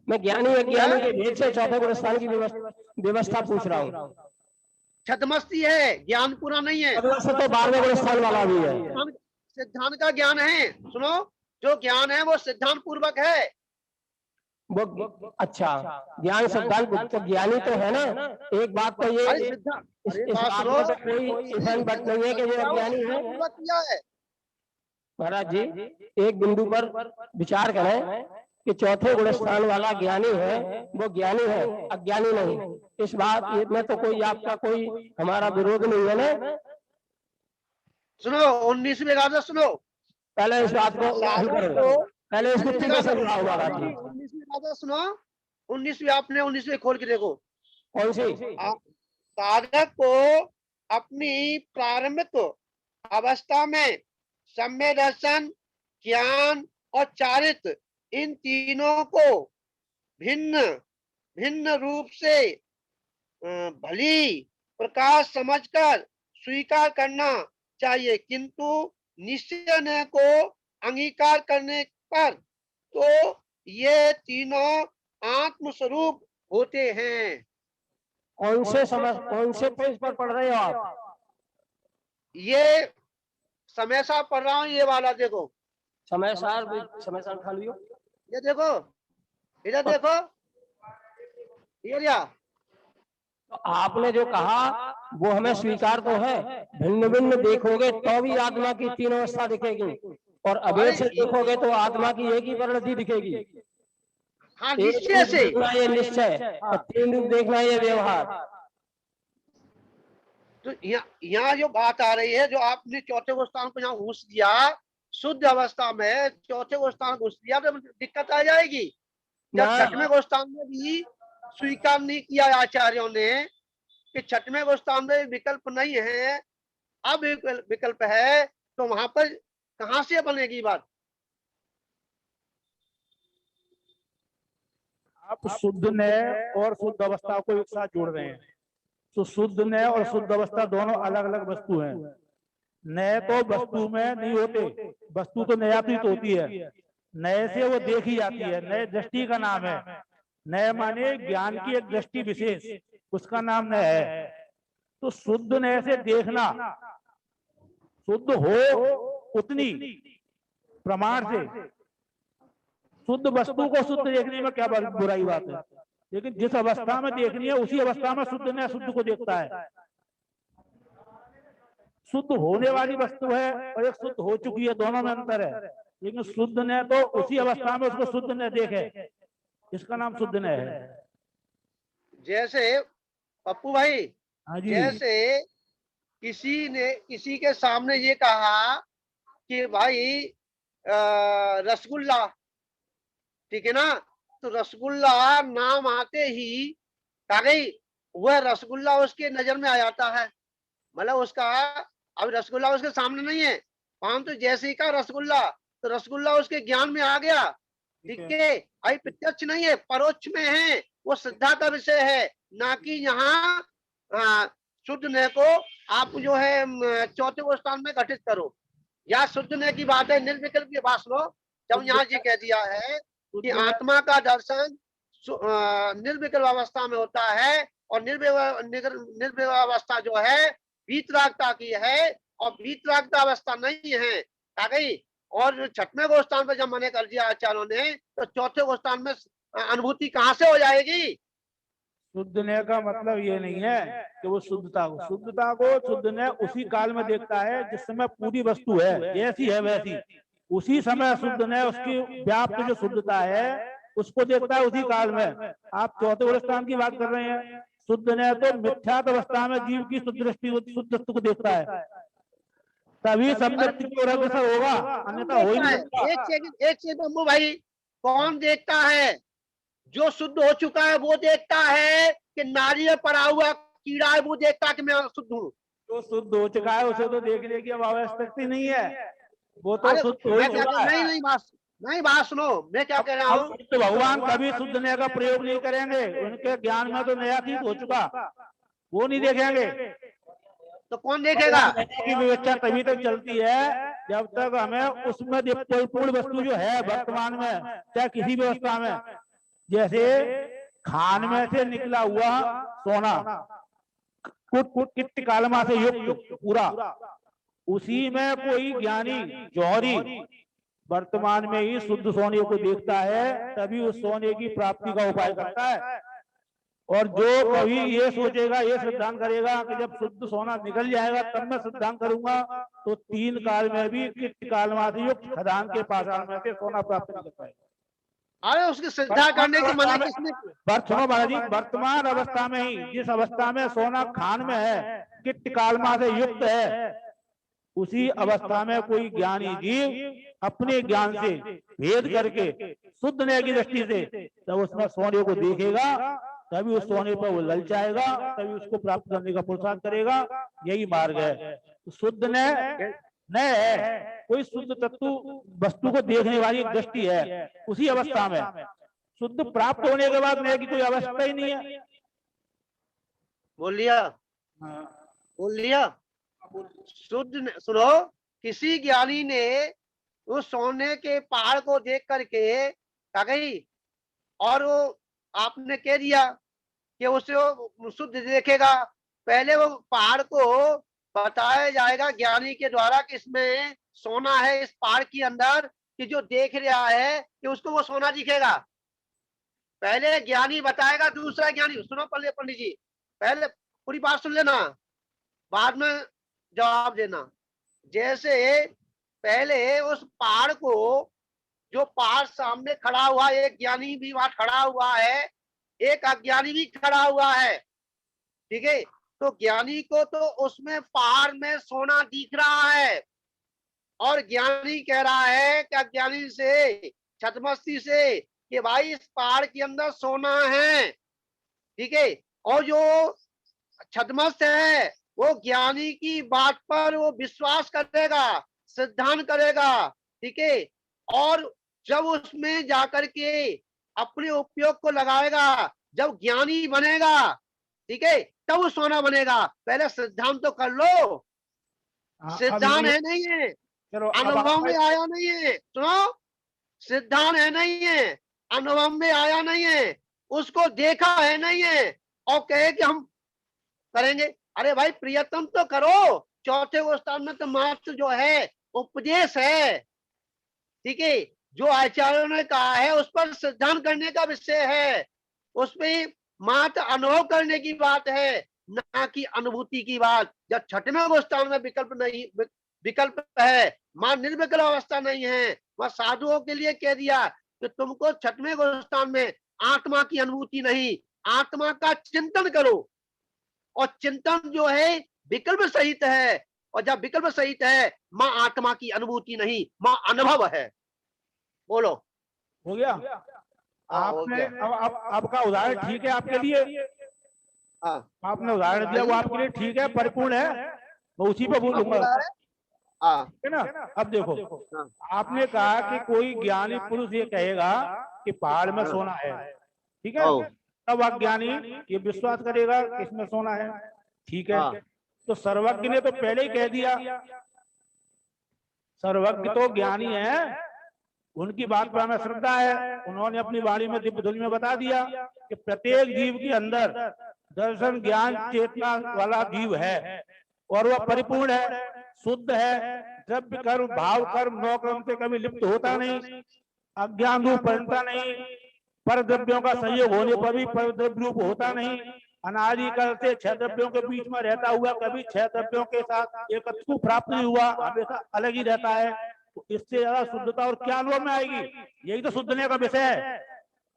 मैं ज्ञानी अज्ञानी के भेद से चौथे गुण स्थान की व्यवस्था पूछ रहा हूँ। छदमस्ती है, ज्ञान पूरा नहीं है। तो 12वें गुण स्थान वाला भी है, सिद्धांत का ज्ञान है। सुनो, जो ज्ञान है वो सिद्धांत पूर्वक है वो। अच्छा, ज्ञान सिद्धांत तो ज्ञानी तो है ना। एक बात तो ये इस बात में तो कोई बात नहीं है कि जो अज्ञानी है। महाराज जी एक बिंदु पर विचार करें कि चौथे गुण स्थान वाला ज्ञानी है, वो ज्ञानी है, अज्ञानी नहीं। इस बात में तो कोई आपका कोई हमारा विरोध नहीं है ना। सुनो 19वीं गाथा सुनो, पहले इस बात को पहले इस युक्ति को समझाओ महाराज जी। 19वीं गाथा सुनो, 19वीं आपने 19वीं खोल के देखो। कौन सी? साधक को अपनी प्रारंभिक अवस्था में सम्यक दर्शन, ज्ञान और चारित्र, इन तीनों को भिन्न भिन्न रूप से भली प्रकाश समझकर स्वीकार करना चाहिए, किंतु निश्चय को अंगीकार करने पर तो ये तीनों आत्म स्वरूप होते हैं। कौन से पेज पर पढ़ रहे हो आप? ये समय सार पढ़ रहा हूँ, ये वाला देखो, समय सार उठा लियो, ये देखो, इधर देखो, ये लिया। तो आपने जो कहा वो हमें स्वीकार तो है, भिन्न भिन्न देखोगे तो भी आत्मा की तीन अवस्था दिखेगी, और अभेद से देखोगे तो आत्मा की एक ही परिणति दिखेगी। हाँ, एक निश्चय रूप से। देखना ये निश्चय और तीन रूप देखना ये व्यवहार। तो यहाँ जो बात आ रही है, जो आपने चौथे को स्थान को यहाँ घुस दिया, शुद्ध अवस्था में चौथे को स्थान घुस दिया तो दिक्कत आ जाएगी। जब ना छठवें को स्थान में भी स्वीकार नहीं किया आचार्यों ने कि छठवें को स्थान में विकल्प नहीं है, अब विकल्प है, तो वहां पर कहां से बनेगी बात? आप शुद्ध नय और शुद्ध अवस्था को एक साथ जोड़ रहे हैं। तो शुद्ध नय और शुद्ध अवस्था दोनों अलग अलग वस्तु हैं। नय तो वस्तु में नहीं होते, वस्तु तो नयातीत होती है, नय से वो देखी जाती है, नय दृष्टि का नाम है। नय माने ज्ञान की एक दृष्टि विशेष, उसका नाम नय है। तो शुद्ध नय से देखना, शुद्ध हो उतनी प्रमाण से, शुद्ध वस्तु को शुद्ध देखने में क्या बुराई बात है, लेकिन जिस अवस्था में देखनी है उसी अवस्था में शुद्ध नय शुद्ध को देखता है। शुद्ध होने वाली वस्तु है और एक शुद्ध हो चुकी है, दोनों में अंतर है। लेकिन शुद्ध नय तो उसी अवस्था में उसको शुद्ध नय देखे, इसका नाम शुद्ध नय है। जैसे पप्पू भाई, हाँ जी। जैसे किसी ने किसी के सामने ये कहा कि भाई रसगुल्ला, ठीक है ना, तो रसगुल्ला नाम आते ही कहा गई वह रसगुल्ला उसके नजर में आ जाता है, मतलब उसका, अब रसगुल्ला उसके सामने नहीं है, परंतु जैसे ही कहा रसगुल्ला तो रसगुल्ला उसके ज्ञान में आ गया, ठीक है। अभी प्रत्यक्ष नहीं है, परोक्ष में है, वो श्रद्धा का विषय है, ना कि यहाँ शुद्ध नय को आप जो है चौथे को स्थान में घटित करो। या शुद्ध नय की बात है, निर्विकल्प की बात सुनो। जब यहाँ ये कह दिया है कि आत्मा का दर्शन निर्विकल्प अवस्था में होता है, और निर्विकल्प अवस्था जो है वीतरागता की है, और वीतरागता अवस्था नहीं है, आ गई। और छठवें को स्थान पर जब मैंने कर दिया आचार्यों ने, तो चौथे को स्थान में अनुभूति कहाँ से हो जाएगी? शुद्ध नय का मतलब ये नहीं है कि वो शुद्धता को शुद्ध नय उसी काल में देखता है जिस समय पूरी वस्तु है जैसी है वैसी, उसी समय शुद्ध नय उसकी व्याप्त जो शुद्धता है उसको देखता है उसी काल में। आप चौथे स्थान की बात कर रहे हैं, शुद्ध नय तो मिथ्यात्व अवस्था में जीव की शुद्ध दृष्टि शुद्ध को देखता है, तभी सम्यक की ओर अग्रसर होगा, अन्यथा हो ही नहीं सकता। एक सेकंड बम्बू भाई, कौन देखता है? जो शुद्ध हो चुका है वो देखता है कि नारी में पड़ा हुआ कीड़ा है वो देखता है कि मैं शुद्ध हूँ? जो शुद्ध हो चुका है उसे तो देखने की अब आवश्यकता नहीं है, वो तो अरे शुद्ध हो ही चुका है। नहीं बात सुनो, मैं क्या कह रहा हूँ, तो भगवान कभी शुद्ध नय का प्रयोग नहीं करेंगे, उनके ज्ञान में तो नयातीत हो चुका, वो नहीं देखेंगे। तो कौन देखेगा? की व्यवस्था तभी तक चलती है जब तक हमें उसमें पूर्ण वस्तु जो है वर्तमान में, चाहे किसी व्यवस्था में, जैसे खान में से निकला हुआ सोना किट कालमा से युक्त पूरा, उसी में कोई ज्ञानी जौहरी वर्तमान में ही शुद्ध सोने को देखता है, तभी उस सोने की प्राप्ति का उपाय करता है। और जो कभी ये सोचेगा, ये सिद्धांत करेगा कि जब शुद्ध सोना निकल जाएगा तब मैं सिद्धांत करूंगा, तो 3 काल में भी किट कालमा से युक्त खदान के पाषाण में से सोना प्राप्त नहीं कर पाएगा। अरे उसकी श्रद्धा करने की मना किसने? सुनो महाराज, वर्तमान अवस्था में ही, जिस अवस्था में सोना खान में है, किट कालमा से युक्त है, उसी अवस्था में कोई ज्ञानी जीव अपने ज्ञान से भेद करके शुद्ध नय की दृष्टि से तब उसमें सोने को देखेगा, तभी उस सोने पर वो ललचाएगा, तभी उसको प्राप्त करने का पुरुषार्थ करेगा। यही मार्ग है। तो शुद्ध नय नय है, कोई शुद्ध तत्व वस्तु को देखने वाली दृष्टि है उसी अवस्था में, शुद्ध प्राप्त होने के बाद नय की कोई अवस्था ही नहीं है। बोल लिया। शुद्ध सुनो, किसी ज्ञानी ने उस सोने के पहाड़ को देख करके कहा गई, और वो आपने कह दिया कि उसे वो शुद्ध देखेगा। पहले वो पहाड़ को बताया जाएगा ज्ञानी के द्वारा कि इसमें सोना है, इस पहाड़ के अंदर, कि जो देख रहा है कि उसको वो सोना दिखेगा। पहले ज्ञानी बताएगा, दूसरा ज्ञानी, सुनो पंडित जी, पहले पूरी बात सुन लेना, बाद में जवाब देना। जैसे पहले उस पहाड़ को जो पहाड़ सामने खड़ा हुआ, एक ज्ञानी भी वहां खड़ा हुआ है, एक अज्ञानी भी खड़ा हुआ है, ठीक है। तो ज्ञानी को तो उसमें पहाड़ में सोना दिख रहा है, और ज्ञानी कह रहा है कि अज्ञानी से, छद्मस्ती से, कि भाई इस पहाड़ के अंदर सोना है, ठीक है। और जो छद्मस्त है वो ज्ञानी की बात पर वो विश्वास करेगा, सिद्धांत करेगा, ठीक है। और जब उसमें जाकर के अपने उपयोग को लगाएगा, जब ज्ञानी बनेगा, ठीक है, तब वो सोना बनेगा। पहले सिद्धांत तो कर लो। हाँ, अब सिद्धांत ये है नहीं है, चलो अब अनुभव में आया नहीं है। सुनो, सिद्धांत है नहीं है, अनुभव में आया नहीं है, उसको देखा है नहीं है, और कहे कि हम करेंगे। अरे भाई प्रियतम तो करो। चौथे को स्थान में तो मात्र जो है उपदेश है, ठीक है। जो आचार्यों ने कहा है उस पर सिद्धांत करने का विषय है, उसमें मात्र अनुभव करने की बात है, ना कि अनुभूति की बात। जब छठवें गोष्ठान में विकल्प नहीं, विकल्प है, मां निर्विकल्प अवस्था नहीं है, वह साधुओं के लिए कह दिया कि तुमको छठवें गोष्ठान में आत्मा की अनुभूति नहीं, आत्मा का चिंतन करो। और चिंतन जो है विकल्प सहित है, और जब विकल्प सहित है, मां आत्मा की अनुभूति नहीं, मां अनुभव है। बोलो। हो गया। हाँ, हो आपने गया। अब आपका उदाहरण ठीक है आपके लिए, हाँ, आपने उदाहरण दिया वो आपके लिए ठीक है, परिपूर्ण है, मैं उसी पे बोलूंगा, हाँ, है ना। अब देखो, हाँ, आपने कहा कि कोई ज्ञानी पुरुष ये कहेगा कि पहाड़ में सोना है, ठीक है, हाँ, तब अज्ञानी ये विश्वास करेगा कि इसमें सोना है, ठीक है। हाँ, तो सर्वज्ञ ने तो पहले ही कह दिया, सर्वज्ञ तो ज्ञानी है, उनकी बात पर हमें श्रद्धा है, उन्होंने अपनी वाणी में दिव्य ध्वनि में बता दिया कि प्रत्येक जीव के अंदर दर्शन ज्ञान चेतना वाला जीव है, और वह परिपूर्ण है, शुद्ध है, द्रव्य कर्म भाव कर्म नौ कर्म से कभी लिप्त होता नहीं, अज्ञान रूप बनता नहीं, पर द्रव्यों का संयोग होने पर भी पर द्रव्य रूप होता नहीं, अनादि काल से छह द्रव्यों के बीच में रहता हुआ कभी छह द्रव्यों के साथ एकत्व को प्राप्त नहीं हुआ, हमेशा अलग ही रहता है। तो इससे ज्यादा शुद्धता और क्या अनुभव में आएगी? यही तो शुद्धने का विषय है।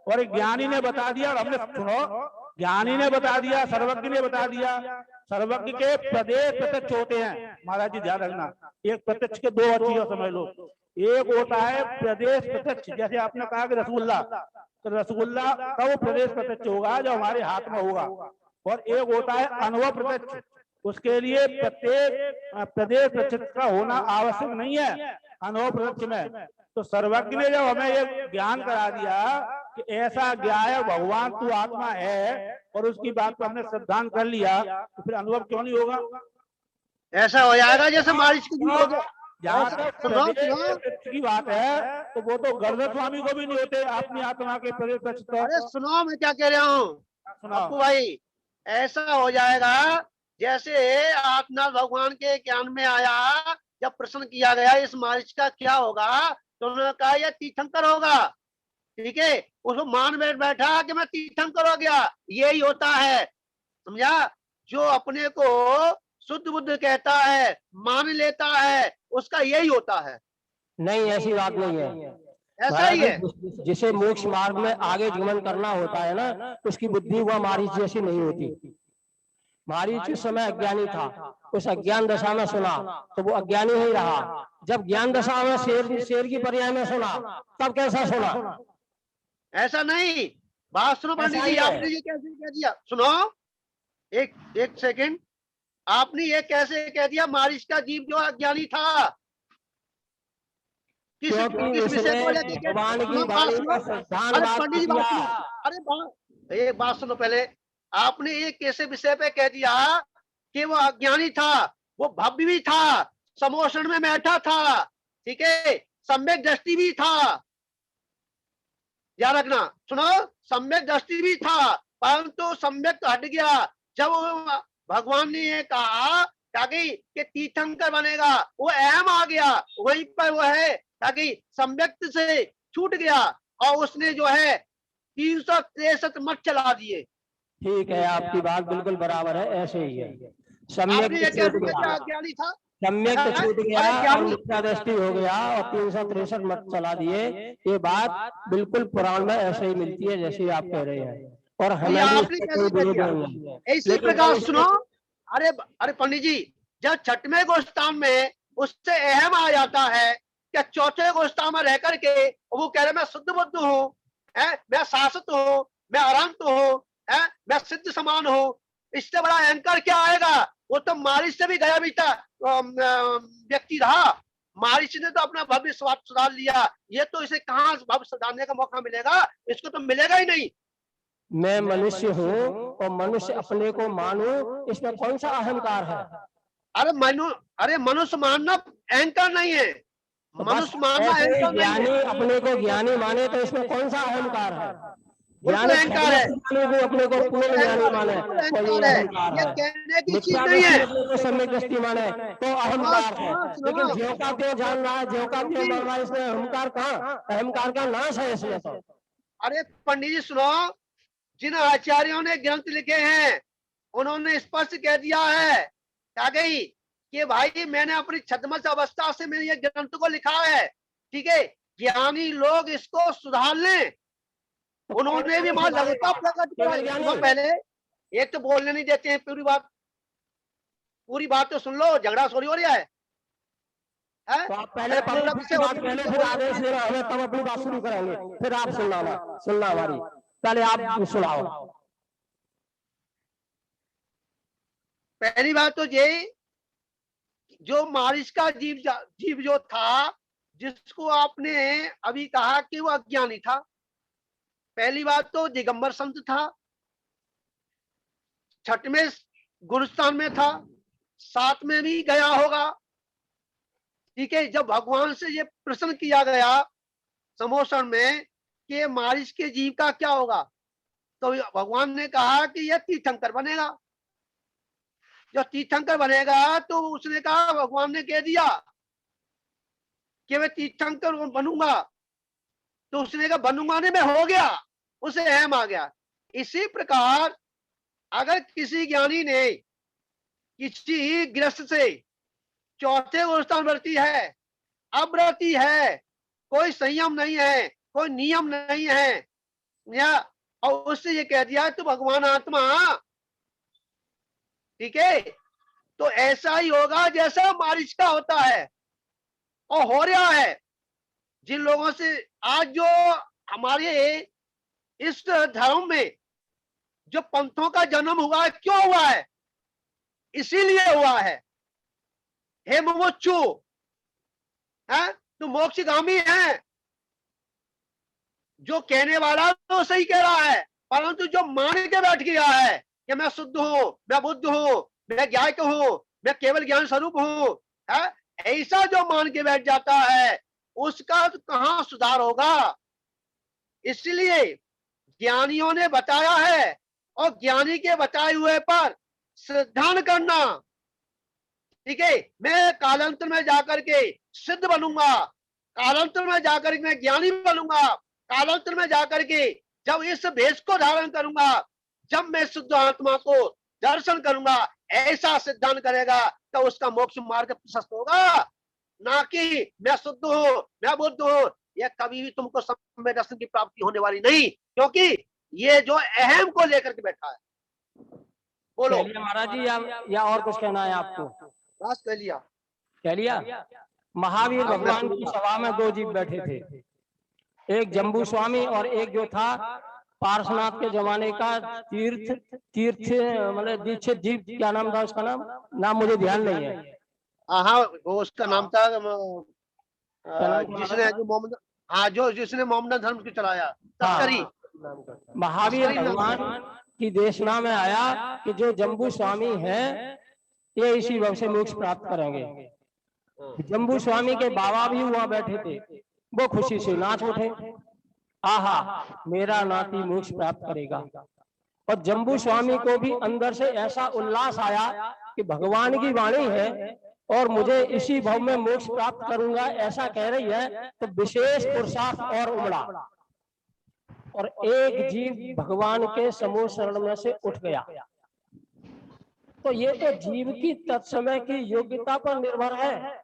और एक ज्ञानी ने बता दिया, और हमने सुनो, ज्ञानी ने बता दिया, सर्वज्ञ ने बता दिया। सर्वज्ञ के प्रदेश प्रत्यक्ष होते हैं, महाराज जी ध्यान रखना, एक प्रत्यक्ष के दो चीजें समझ लो। एक होता है प्रदेश प्रत्यक्ष, जैसे आपने कहा कि रसगुल्ला, तो रसगुल्ला का वो प्रदेश प्रत्यक्ष होगा जो हमारे हाथ में होगा। और एक होता है अनुभव प्रत्यक्ष, उसके लिए प्रत्येक प्रदेश प्रत्यक्ष का होना आवश्यक नहीं है अनुभव प्रत्यक्ष में। तो सर्वज्ञ ने जब हमें ये ज्ञान करा दिया कि ऐसा ज्ञाय भगवान तू आत्मा है, और उसकी बात पर हमने सिद्धांत कर लिया, तो फिर अनुभव क्यों नहीं होगा? ऐसा हो जाएगा जैसे मारिच की हो गया। जहाँ तक सुनो, प्रदेश सुनो। प्रत्यक्ष की बात है, तो वो तो गर्दन स्वामी को भी नहीं होते अपनी आत्मा के प्रदेश प्रत्यक्ष। अरे सुनो, मैं क्या कह रहा हूँ सुनाओ। अपू भाई, ऐसा हो जाएगा जैसे आत्मा भगवान के ज्ञान में आया, जब प्रश्न किया गया इस मारिच का क्या होगा, तो उन्होंने कहा यह तीर्थंकर होगा, ठीक है। उसको मान बैठा कि मैं तीर्थंकर हो गया। यही होता है, समझा। जो अपने को शुद्ध बुद्ध कहता है, मान लेता है, उसका यही होता है। नहीं, ऐसी बात नहीं है। ऐसा ही है। जिसे मोक्ष मार्ग में आगे गमन करना होता है ना, उसकी बुद्धि वह मारीच जैसी नहीं होती। मारीच उस समय अज्ञानी था, उस अज्ञान दशा में सुना तो वो अज्ञानी ही रहा। जब ज्ञान दशा में शेर की पर्याय में सुना, तब कैसा सुना? ऐसा नहीं, बात सुनो पंडित जी, आपने ये कैसे कह दिया? सुनो, एक सेकंड, आपने ये कैसे कह दिया मारिच का जीव जो अज्ञानी था? किस विषय को लेकर? अरे पंडित जी बात सुनो, अरे एक बात सुनो पहले। आपने ये कैसे विषय पे कह दिया कि वो अज्ञानी था, वो भव्य भी था, समोषण में बैठा था, ठीक है, सम्यक दृष्टि भी था, याद रखना। सुनो, सम्यक दृष्टि भी था, परंतु सम्यक हट गया जब भगवान ने ये कहा ताकि तीर्थंकर बनेगा, वो अहम आ गया, वहीं पर वो है ताकि सम्यक्त से छूट गया, और उसने जो है 363 मठ चला दिए। ठीक है, आपकी बात बिल्कुल बराबर है, ऐसे ही है। आपने ये कैसे कहा अज्ञानी था? सम्यक तो छूट गया अरे और ज्ञानी मिथ्या दृष्टि हो गया और 363 मत चला दिए। ये बात बिल्कुल पुराण में ऐसे ही मिलती है जैसे आप कह रहे हैं, और ये हमें भी आपने इसका कैसे कोई कह विरोध दिया? नहीं है। इसी लेकिन प्रकार जब सुनो, अरे अरे पंडित जी, जब छठवें गोष्ठाम में उससे अहम आ जाता है कि चौथे गोष्ठाम में रह करके वो कह रहे मैं शुद्ध बुद्ध हूँ, मैं शाश्वत हूँ, मैं अनंत हूँ, मैं सिद्ध समान हूँ, इससे बड़ा अहंकार क्या आएगा? वो तो मारिच से भी गया बीता व्यक्ति रहा। मारिच ने तो अपना भव्य स्वाद सुधार लिया, ये तो इसे कहाँ भव्य सुधारने का मौका मिलेगा? इसको तो मिलेगा ही नहीं। मैं मनुष्य हूँ और मनुष्य अपने को मानूं, इसमें कौन सा अहंकार है? अरे मनुष्य मानना अहंकार नहीं है, तो बस मनुष्य मानना ऐसे ही अहंकार नहीं ज्ञानी है, अपने को ज्ञानी माने तो इसमें कौन सा अहंकार है? बिल्कुल ज्ञानी अहंकार है, को अपने को पूर्ण ज्ञानी माने बिल्कुल तो ये अहंकार है, अहंकार ये है। कहने की चीज मिथ्या नहीं दृष्टि है। अपने को सम्यक दृष्टि माने तो अहंकार है। सुनो लेकिन सुनो ज्यों का त्यों जान रहा है, ज्यों का त्यों पंडित मर जी, रहा है, इसमें अहंकार कहाँ? अहंकार का नाश है इसमें तो। अरे पंडित जी सुनो, जिन आचार्यों ने ग्रंथ लिखे हैं उन्होंने स्पष्ट कह दिया है क्या गई कि भाई मैंने अपनी छद्मस अवस्था से मैंने ये ग्रंथ को लिखा है, ठीक है, ज्ञानी लोग इसको सुधार लें। तो उन्होंने भी वहां लघुता प्रकट केवल कराई। ज्ञानी? सुनो पहले, एक तो बोलने नहीं देते हैं, पूरी बात तो सुन लो, झगड़ा सोरी हो रहा है, तो आप पहले अरे पब्लिक पूरा की विषय बात होने पहले, दीजिए, फिर बोलने आदेश दीजिए। देना हमें, तब अपनी बात शुरू करेंगे, फिर आप सुनना हमारी। पहले आप सुनाओ। पहली बात तो ये, जो मारिच का जीव जो था, जिसको आपने अभी कहा कि वो अज्ञानी था, पहली बात तो दिगंबर संत था, छठवें गुरुस्थान में था, साथ में भी गया होगा, ठीक है। जब भगवान से ये प्रश्न किया गया समोषण में कि मारिच के जीव का क्या होगा, तो भगवान ने कहा कि यह तीर्थंकर बनेगा। जो तीर्थंकर बनेगा तो उसने कहा, भगवान ने कह दिया कि मैं तीर्थंकर बनूंगा, तो उसने कहा बनूंगा नहीं, मैं हो गया, उसे अहम आ गया। इसी प्रकार अगर किसी ज्ञानी ने किसी गृहस्थ से चौथे गोष्ठान व्रती है, अव्रती है, कोई संयम नहीं है, कोई नियम नहीं है, या और उससे ये कह दिया तो भगवान आत्मा, ठीक है, तो ऐसा ही होगा जैसा मारिच का होता है और हो रहा है। जिन लोगों से आज जो हमारे इस धर्म में जो पंथों का जन्म हुआ है, क्यों हुआ है? इसीलिए हुआ है, हे मुमुक्षु, है तो मोक्षगामी है। जो कहने वाला तो सही कह रहा है, परंतु जो मान के बैठ गया है कि मैं शुद्ध हूं, मैं बुद्ध हूं, मैं ज्ञायक हूं, मैं केवल ज्ञान स्वरूप हूं, है, ऐसा जो मान के बैठ जाता है उसका तो कहां सुधार होगा? इसलिए ज्ञानियों ने बताया है और ज्ञानी के बताए हुए पर श्रद्धा करना, ठीक है। मैं कालांतर में जाकर के सिद्ध बनूंगा, कालांतर में जाकर के मैं ज्ञानी बनूंगा, कालांतर में जाकर के जब इस भेष को धारण करूंगा, जब मैं शुद्ध आत्मा को दर्शन करूंगा, ऐसा सिद्धांत करेगा तो उसका मोक्ष मार्ग प्रशस्त होगा। ना कि मैं शुद्ध हूं, मैं बुद्ध हूं, यह कभी भी तुमको समय दर्शन की प्राप्ति होने वाली नहीं, क्योंकि ये जो अहम को लेकर के बैठा है। बोलो महाराज जी, या और कुछ कहना है आपको? बस कह लिया, कह लिया। महावीर भगवान की सभा में दो जीव बैठे थे, एक जम्बू स्वामी और एक जो था पार्श्वनाथ के जमाने का तीर्थ तीर्थ मतलब दीक्षित जीव, क्या नाम था उसका? नाम मुझे ध्यान नहीं है। हाँ वो उसका नाम था क्या नाम था? जिसने जो मोहम्मद, हाँ जो जिसने मोहम्मद धर्म को चलाया, तस्करी। महावीर तस्करी नाम था। भगवान की देशना में आया कि जो जम्बू स्वामी है ये इसी भव से मोक्ष प्राप्त करेंगे। जम्बू स्वामी के बाबा भी वहां बैठे थे, वो खुशी से नाच उठे, आहा मेरा नाती मोक्ष प्राप्त करेगा। और जम्बू स्वामी को भी अंदर से ऐसा उल्लास आया कि भगवान की वाणी है और मुझे इसी भव में मोक्ष प्राप्त करूंगा ऐसा कह रही है, तो विशेष पुरुषार्थ और उमड़ा और एक जीव भगवान के समूह शरण में से उठ गया। तो ये तो जीव की तत्समय की योग्यता पर निर्भर है।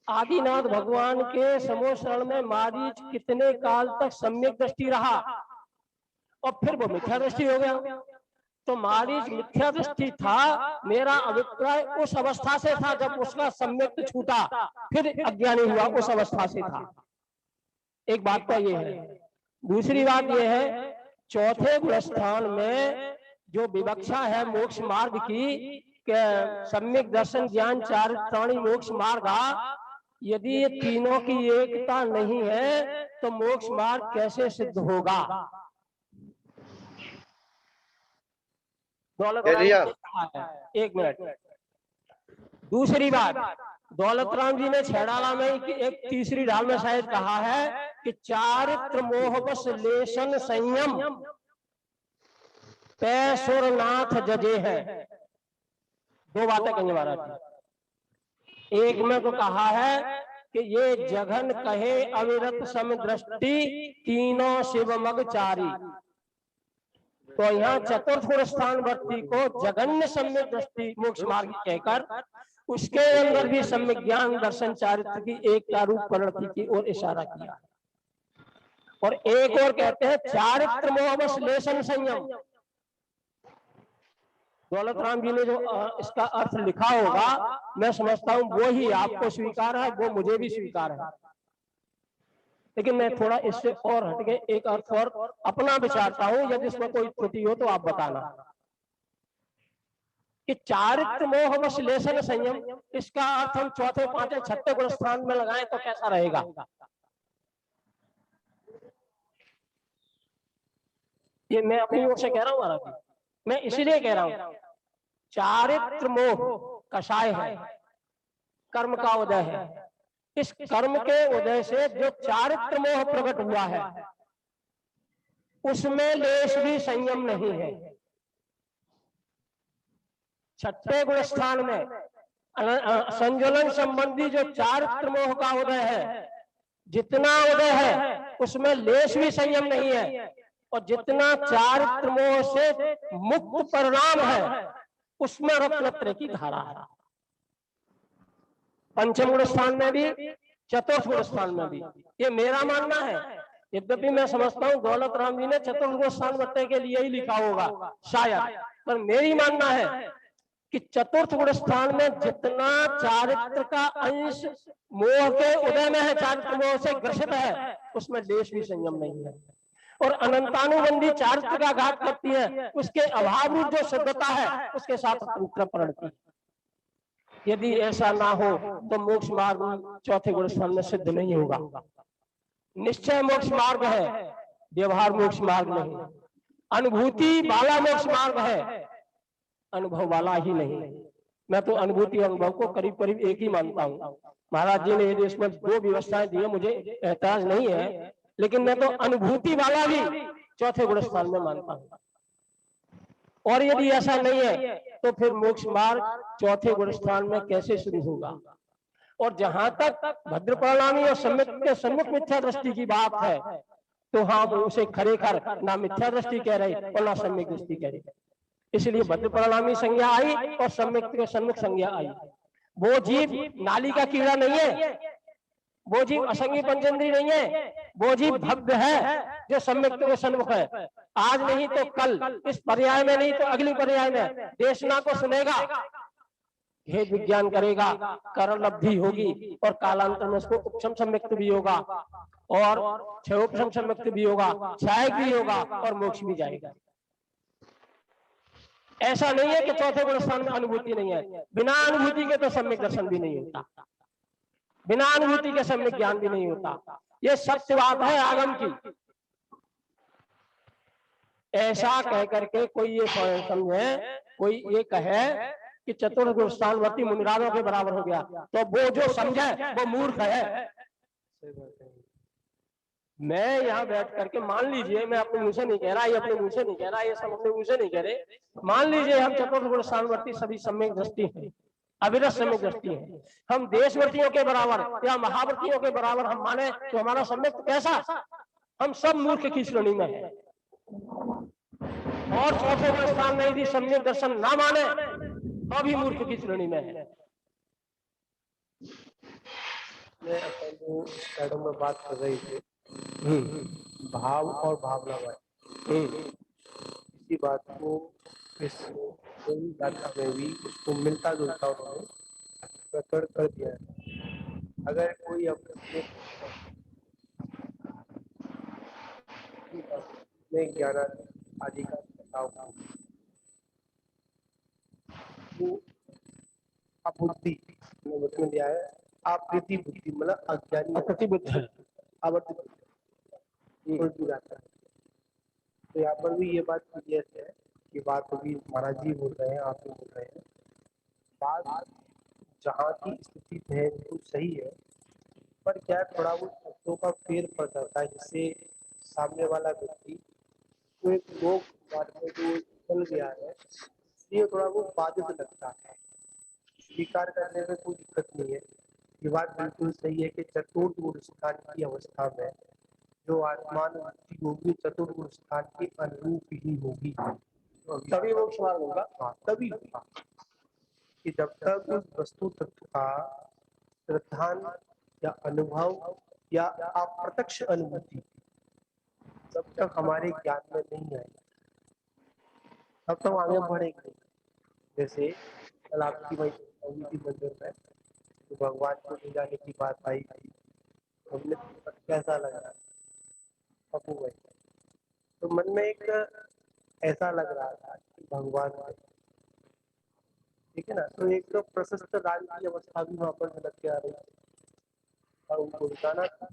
आदिनाथ भगवान के समोशरण में मारीच कितने काल तक सम्यक दृष्टि रहा और फिर वो मिथ्या दृष्टि हो गया। तो मारीच मिथ्या दृष्टि था, मेरा अभिप्राय उस अवस्था से था जब उसका सम्यक छूटा, फिर अज्ञानी हुआ उस अवस्था से था। एक बात तो ये है। दूसरी बात ये है, चौथे गुणस्थान में जो विवक्षा है मोक्ष मार्ग की, सम्यक दर्शन ज्ञान चारित्राणी मोक्ष मार्ग, यदि ये तीनों की एकता नहीं है तो मोक्ष मार्ग कैसे सिद्ध होगा? दौलतराम जी ने कहा है, एक मिनट। दूसरी बात, दौलतराम जी ने छेड़ाला में एक तीसरी ढाल में शायद कहा है कि चारित्र मोहवश लेशन संयम पैसुरनाथ जजे है। दो बातें कही महाराज जी। एक में तो कहा है कि ये जघन कहे अविरत समदृष्टि तीनों शिवमग चारी। तो यहाँ चतुर्थ गुण स्थान वर्ती को जघन्य सम्यक दृष्टि मोक्ष मार्ग कहकर उसके अंदर भी सम्यक ज्ञान दर्शन चारित्र की एकता रूप परिणति की ओर इशारा किया। और एक और कहते हैं चारित्र मोहवश लेशन संयम। दौलतराम जी ने जो इसका अर्थ लिखा होगा, मैं समझता हूं वो ही आपको स्वीकार है, वो मुझे भी स्वीकार है। लेकिन मैं थोड़ा इससे और हटके एक अर्थ और अपना विचारता हूं, यदि इसमें कोई त्रुटि हो तो आप बताना। कि चारित्र मोहवश लेशन संयम, इसका अर्थ हम चौथे पांचवें छठे गुण स्थान में लगाएं तो कैसा रहेगा? ये मैं अपनी ओर से कह रहा हूं महाराज, मैं इसीलिए कह रहा हूं चारित्र मोह कषाय है, कर्म का उदय है। इस कर्म के उदय से जो चारित्र मोह प्रकट हुआ है उसमें लेश भी संयम नहीं है। छठे गुण स्थान में संज्वलन संबंधी जो चारित्र मोह का उदय है, जितना उदय है उसमें लेश भी संयम नहीं है। और जितना चारित्र मोह से मुक्त परिणाम है उसमें रत्नत्रय की धारा है। पंचम गुण स्थान में भी, चतुर्थ गुण स्थान में भी, ये मेरा मानना है। यद्यपि मैं समझता हूं दौलतराम जी ने चतुर्थ गुण स्थान वर्तने के लिए ही लिखा होगा शायद, पर मेरी मानना है कि चतुर्थ गुण स्थान में जितना चारित्र का अंश मोह के उदय में है, चारित्र मोह से ग्रसित है, उसमें लेश भी संयम नहीं है। और अनंतानुबंधी चारित्र का घात करती है, उसके अभाव रूप जो शुद्धता है उसके साथ उत्तर परिणति। यदि ऐसा ना हो तो मोक्ष मार्ग चौथे गुण स्थान में सिद्ध नहीं होगा। निश्चय मोक्ष मार्ग है, व्यवहार मोक्ष मार्ग नहीं। अनुभूति वाला मोक्ष मार्ग है, अनुभव वाला ही नहीं। मैं तो अनुभूति और अनुभव को करीब करीब एक ही मानता हूँ। महाराज जी ने यदि इसमें दो व्यवस्थाएं दी है, मुझे एतराज नहीं है, लेकिन मैं तो अनुभूति वाला भी चौथे गुण स्थान में मानता हूँ। और यदि ऐसा नहीं है तो फिर मोक्ष मार्ग चौथे गुण स्थान में कैसे शुरू होगा? और जहां तक भद्र परिणामी और सम्यक मिथ्या दृष्टि की बात है, तो हाँ उसे खरेखर ना मिथ्या दृष्टि कह रहे और ना सम्यक दृष्टि कह रहे। इसलिए भद्र परिणामी संज्ञा आई और सम्यक संज्ञा आई। वो जीव नाली का कीड़ा नहीं है, वो जीव असंगी पंचेंद्री नहीं है, वो जीव भव्य है जो सम्यक के सन्मुख है। आज नहीं तो कल, इस पर्याय में नहीं तो अगली पर्याय में देशना को सुनेगा, भेद विज्ञान करेगा, करण लब्धि होगी और कालांतर में उसको उपशम सम्यक्त भी होगा और क्षयोपशम सम्यक्त भी होगा, क्षय भी होगा और मोक्ष भी जाएगा। ऐसा नहीं है कि चौथे गुण स्थान में अनुभूति नहीं है। बिना अनुभूति के तो सम्यक दर्शन भी नहीं होता, बिना अनुभूति के सम्यक ज्ञान भी नहीं होता। ये सत्य बात है आगम की। ऐसा कह करके कोई ये समझे, कोई ये कहे कि चतुर्थ गुण स्थानवर्ती मुनिराजों के बराबर हो गया, तो वो जो समझे वो मूर्ख है। मैं यहाँ बैठ करके मान लीजिए, मैं अपने मुंह से नहीं कह रहा, ये अपने मुंह से नहीं कह रहा, ये सब अपने मुंह से नहीं कह रहे, मान लीजिए हम चतुर्थ गुण स्थानवर्ती सभी सम्यक दृष्टि है, अविरत सम्यक दृष्टि है, हम देशवर्तियों के बराबर या महावर्तियों के बराबर हम माने तो हमारा सम्यक कैसा? हम सब मूर्ख की श्रेणी में है। और चौथे गुण स्थान में यदि सम्यक दर्शन ना माने अभी मूर्ख की श्रेणी में है। मैं अपन जो स्टार्टिंग में बात कर रहे थे भाव और भावना वाली, इसी बात को इस कोई गाथा में भी उसको मिलता जुलता उन्होंने प्रकट कर दिया है। अगर कोई अपने में ज्ञान आदि का बताओ वो अबुद्धि में वचन दिया है, आकृति बुद्धि मतलब अज्ञानी प्रतिबुद्ध है। आवर्त उल्टी जाता है। तो यहाँ पर भी ये बात क्लियर है कि बात अभी महाराज जी बोल रहे हैं, आप भी बोल रहे हैं, बात जहाँ की स्थिति है वो सही है, पर क्या थोड़ा वो शब्दों का फेर पड़ जाता है, जिससे सामने वाला व्यक्ति को एक लोक मार्ग में जो चल गया है इसलिए थोड़ा वो बाधित लगता है। स्वीकार करने में कोई दिक्कत नहीं है, ये बात बिल्कुल सही है कि चतुर्थ स्थान की अवस्था में जो आत्मानुभूति होगी चतुर्थ स्थान के अनुरूप ही होगी, तभी मोक्ष मार्ग होगा। हाँ तभी होगा। कि जब तक उस वस्तु तत्व का श्रद्धान या अनुभव या अप्रत्यक्ष अनुभूति जब तक हमारे ज्ञान में नहीं आएगी तब तक आगे बढ़ेंगे। जैसे कल आपकी वही हुई थी मंदिर में तो भगवान को ले जाने की बात आई थी, हमने कैसा लगा अपू भाई, तो मन में एक ऐसा लग रहा था कि भगवान है, ठीक है ना। तो एक प्रशस्त राज की अवस्था भी वहां पर झलक के आ रही थी और उनको जाना था,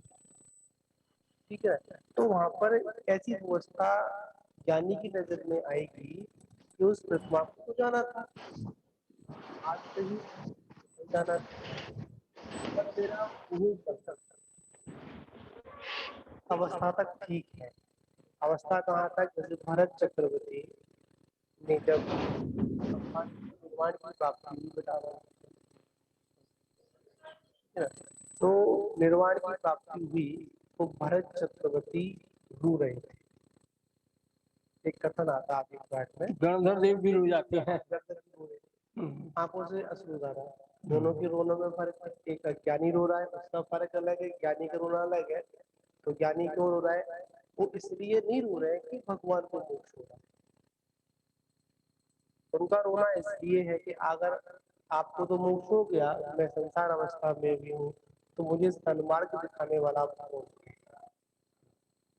ठीक है। तो वहां पर ऐसी व्यवस्था ज्ञानी की नजर में आएगी कि उस प्रतिमा को तो जाना था, आज से ही जाना था, पर मेरा वही चलता अवस्था तक ठीक है। अवस्था कहाँ तक, जैसे भरत चक्रवर्ती ने जब भगवान निर्वाण की प्राप्ति हुई बतावा, तो निर्वाण की प्राप्ति हुई तो भरत चक्रवर्ती रो रहे थे। एक कथन आता है पाठ में, गणधर देव भी रो जाते हैं। आंखों से अश्रु आ रहा है, दोनों के रोने में फर्क है। एक अज्ञानी रो रहा है उसका फर्क अलग है, ज्ञानी का रोना अलग है। तो ज्ञानी क्यों रो रहा है, वो इसलिए नहीं रो रहे कि भगवान को मोक्ष हो रहा है, उनका रोना इसलिए है कि अगर आपको तो मोक्ष हो गया, मैं संसार अवस्था में भी हूँ, तो मुझे सन्मार्ग दिखाने वाला कौन है।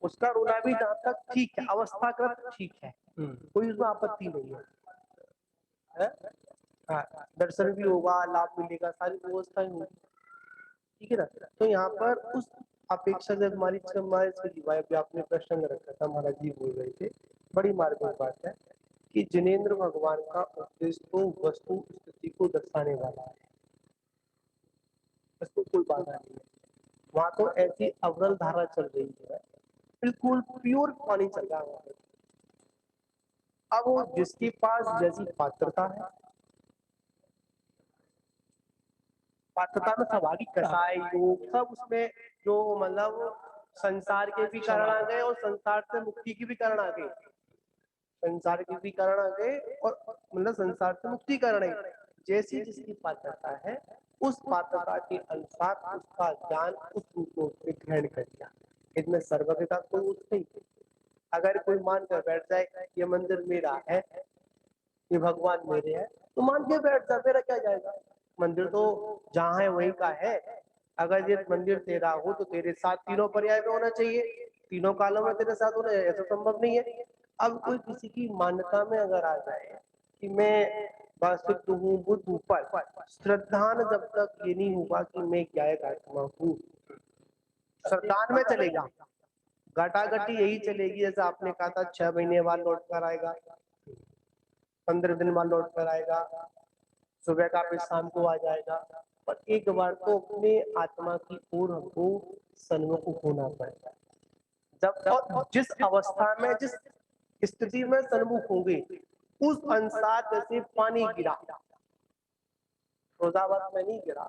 उसका रोना भी जहाँ तक ठीक है, अवस्थागत ठीक है, कोई उसमें आपत्ति नहीं है, हाँ, दर्शन भी होगा, लाभ मिलेगा, सारी व्यवस्थाएं होगी, ठीक है ना। तो यहाँ पर उस अपेक्षा से हमारी आपने प्रश्न रखा था, महाराज जी बोल रहे थे, बड़ी मार्मिक बात है कि जिनेंद्र भगवान का उपदेश तो वस्तु स्थिति को दर्शाने वाला है, इसको कोई बाधा नहीं है। वहां तो ऐसी अवरल धारा चल रही है, बिल्कुल प्योर पानी चल रहा है। अब वो जिसके पास जैसी पात्रता है, पात्रता में सहभागी कसाई योग सब उसमें जो मतलब संसार के भी कारण आ गए और संसार से मुक्ति की भी कारण आ गए, संसार के भी कारण आ गए और मतलब संसार से मुक्ति कारण है। जैसी जिसकी पात्रता है उस पात्रता के अनुसार उसका ज्ञान उस रूप में उसने ग्रहण कर लिया, इसमें सर्वज्ञ का कोई उस नहीं। अगर कोई मान कर बैठ जाए ये मंदिर मेरा है, ये भगवान मेरे है, तो मान के बैठ जा, मेरा क्या जाएगा, मंदिर तो जहाँ है वहीं का है। अगर ये मंदिर तेरा हो तो तेरे साथ तीनों पर्याय में होना चाहिए, तीनों कालों में तेरे साथ होना, ऐसा संभव नहीं है। अब कोई किसी की मान्यता में अगर आ जाए कि मैं वास्तविक हूँ, बुद्ध हूँ, पर श्रद्धान जब तक ये नहीं होगा कि मैं ज्ञायक आत्मा हूँ, श्रद्धान में चलेगा, घटाघटी यही चलेगी। जैसे आपने कहा था 6 महीने बाद लौट कर आएगा, 15 दिन बाद लौट कर आएगा, सुबह का फिर शाम को आ जाएगा, पर एक बार तो अपने आत्मा की ओर हमको सन्मुख होना पड़ेगा। जब और जिस अवस्था में जिस स्थिति में सन्मुख होंगे उस अनुसार, जैसे पानी गिरा, फिरोजाबाद में नहीं गिरा,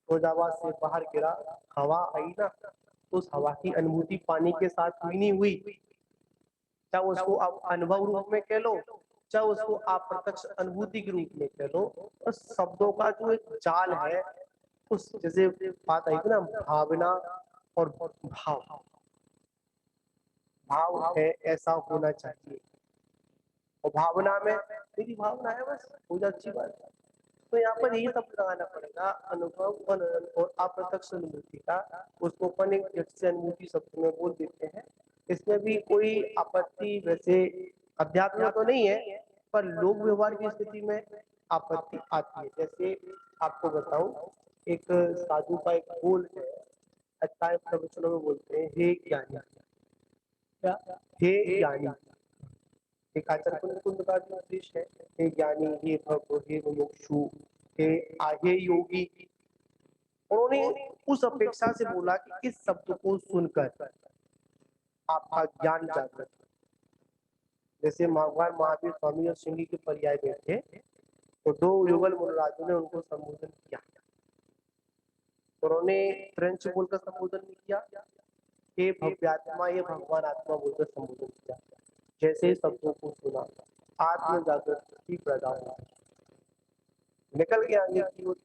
फिरोजाबाद से बाहर गिरा, हवा आई ना, उस हवा की अनुभूति पानी के साथ हुई नहीं हुई, चाहे उसको आप अनुभव रूप में कह लो, चाहे उसको आप प्रत्यक्ष अनुभूति के रूप में कह लो, और शब्दों का जो एक जाल है, उस जैसे बात आई थी ना, भावना और भाव, भाव है ऐसा होना चाहिए, और भावना में मेरी भावना है बस, बहुत अच्छी बात है। तो यहाँ पर यही सब लगाना पड़ेगा, अनुभव और अप्रत्यक्ष अनुभूति का, उसको अपन एक व्यक्ति अनुभूति शब्द में बोल देते हैं। इसमें भी कोई आपत्ति वैसे अध्यात्म तो नहीं है, पर लोक व्यवहार की स्थिति में आपत्ति आती है। जैसे आपको बताऊं, एक साधु का एक बोल है, अध्याय प्रवचनों में बोलते हैं, हे ज्ञानी, क्या हे ज्ञानी, एक आचार्य कुंद का भी उपदेश है, हे ज्ञानी, हे भक्त, हे मुमुक्षु, हे योगी। उन्होंने उस अपेक्षा से बोला कि इस शब्द को सुनकर आपका ज्ञान जागृत। जैसे भगवान महावीर स्वामी और सिंह के पर्याय में थे, तो दो युगल मुनिराजों ने उनको संबोधन किया, उन्होंने फ्रेंच बोलकर संबोधन नहीं किया, हे भव्यात्मा, ये भगवान आत्मा बोलकर संबोधन किया। जैसे शब्दों को सुना, आत्म जागृति पैदा हुआ, निकल गया आगे की ओर।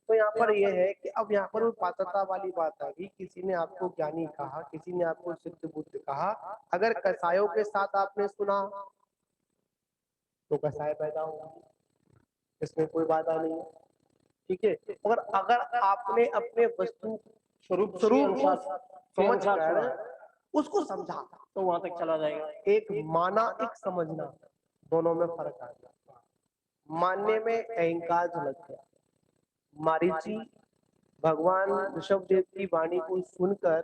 तो यहाँ पर यह है कि अब यहाँ पर वो पात्रता वाली बात आ गई, किसी ने आपको ज्ञानी कहा, किसी ने आपको सिद्ध बुद्ध कहा, अगर कसायों के साथ आपने सुना तो कसाय पैदा होंगे, इसमें कोई बाधा नहीं है, ठीक है। और अगर आपने अपने वस्तु स्वरूप समझ कर उसको समझा तो वहां तक चला जाएगा। एक माना, एक समझना, दोनों में फर्क आ गया। मानने में अहंकार झलक गया। मारीची भगवान ऋषभदेव की वाणी को सुनकर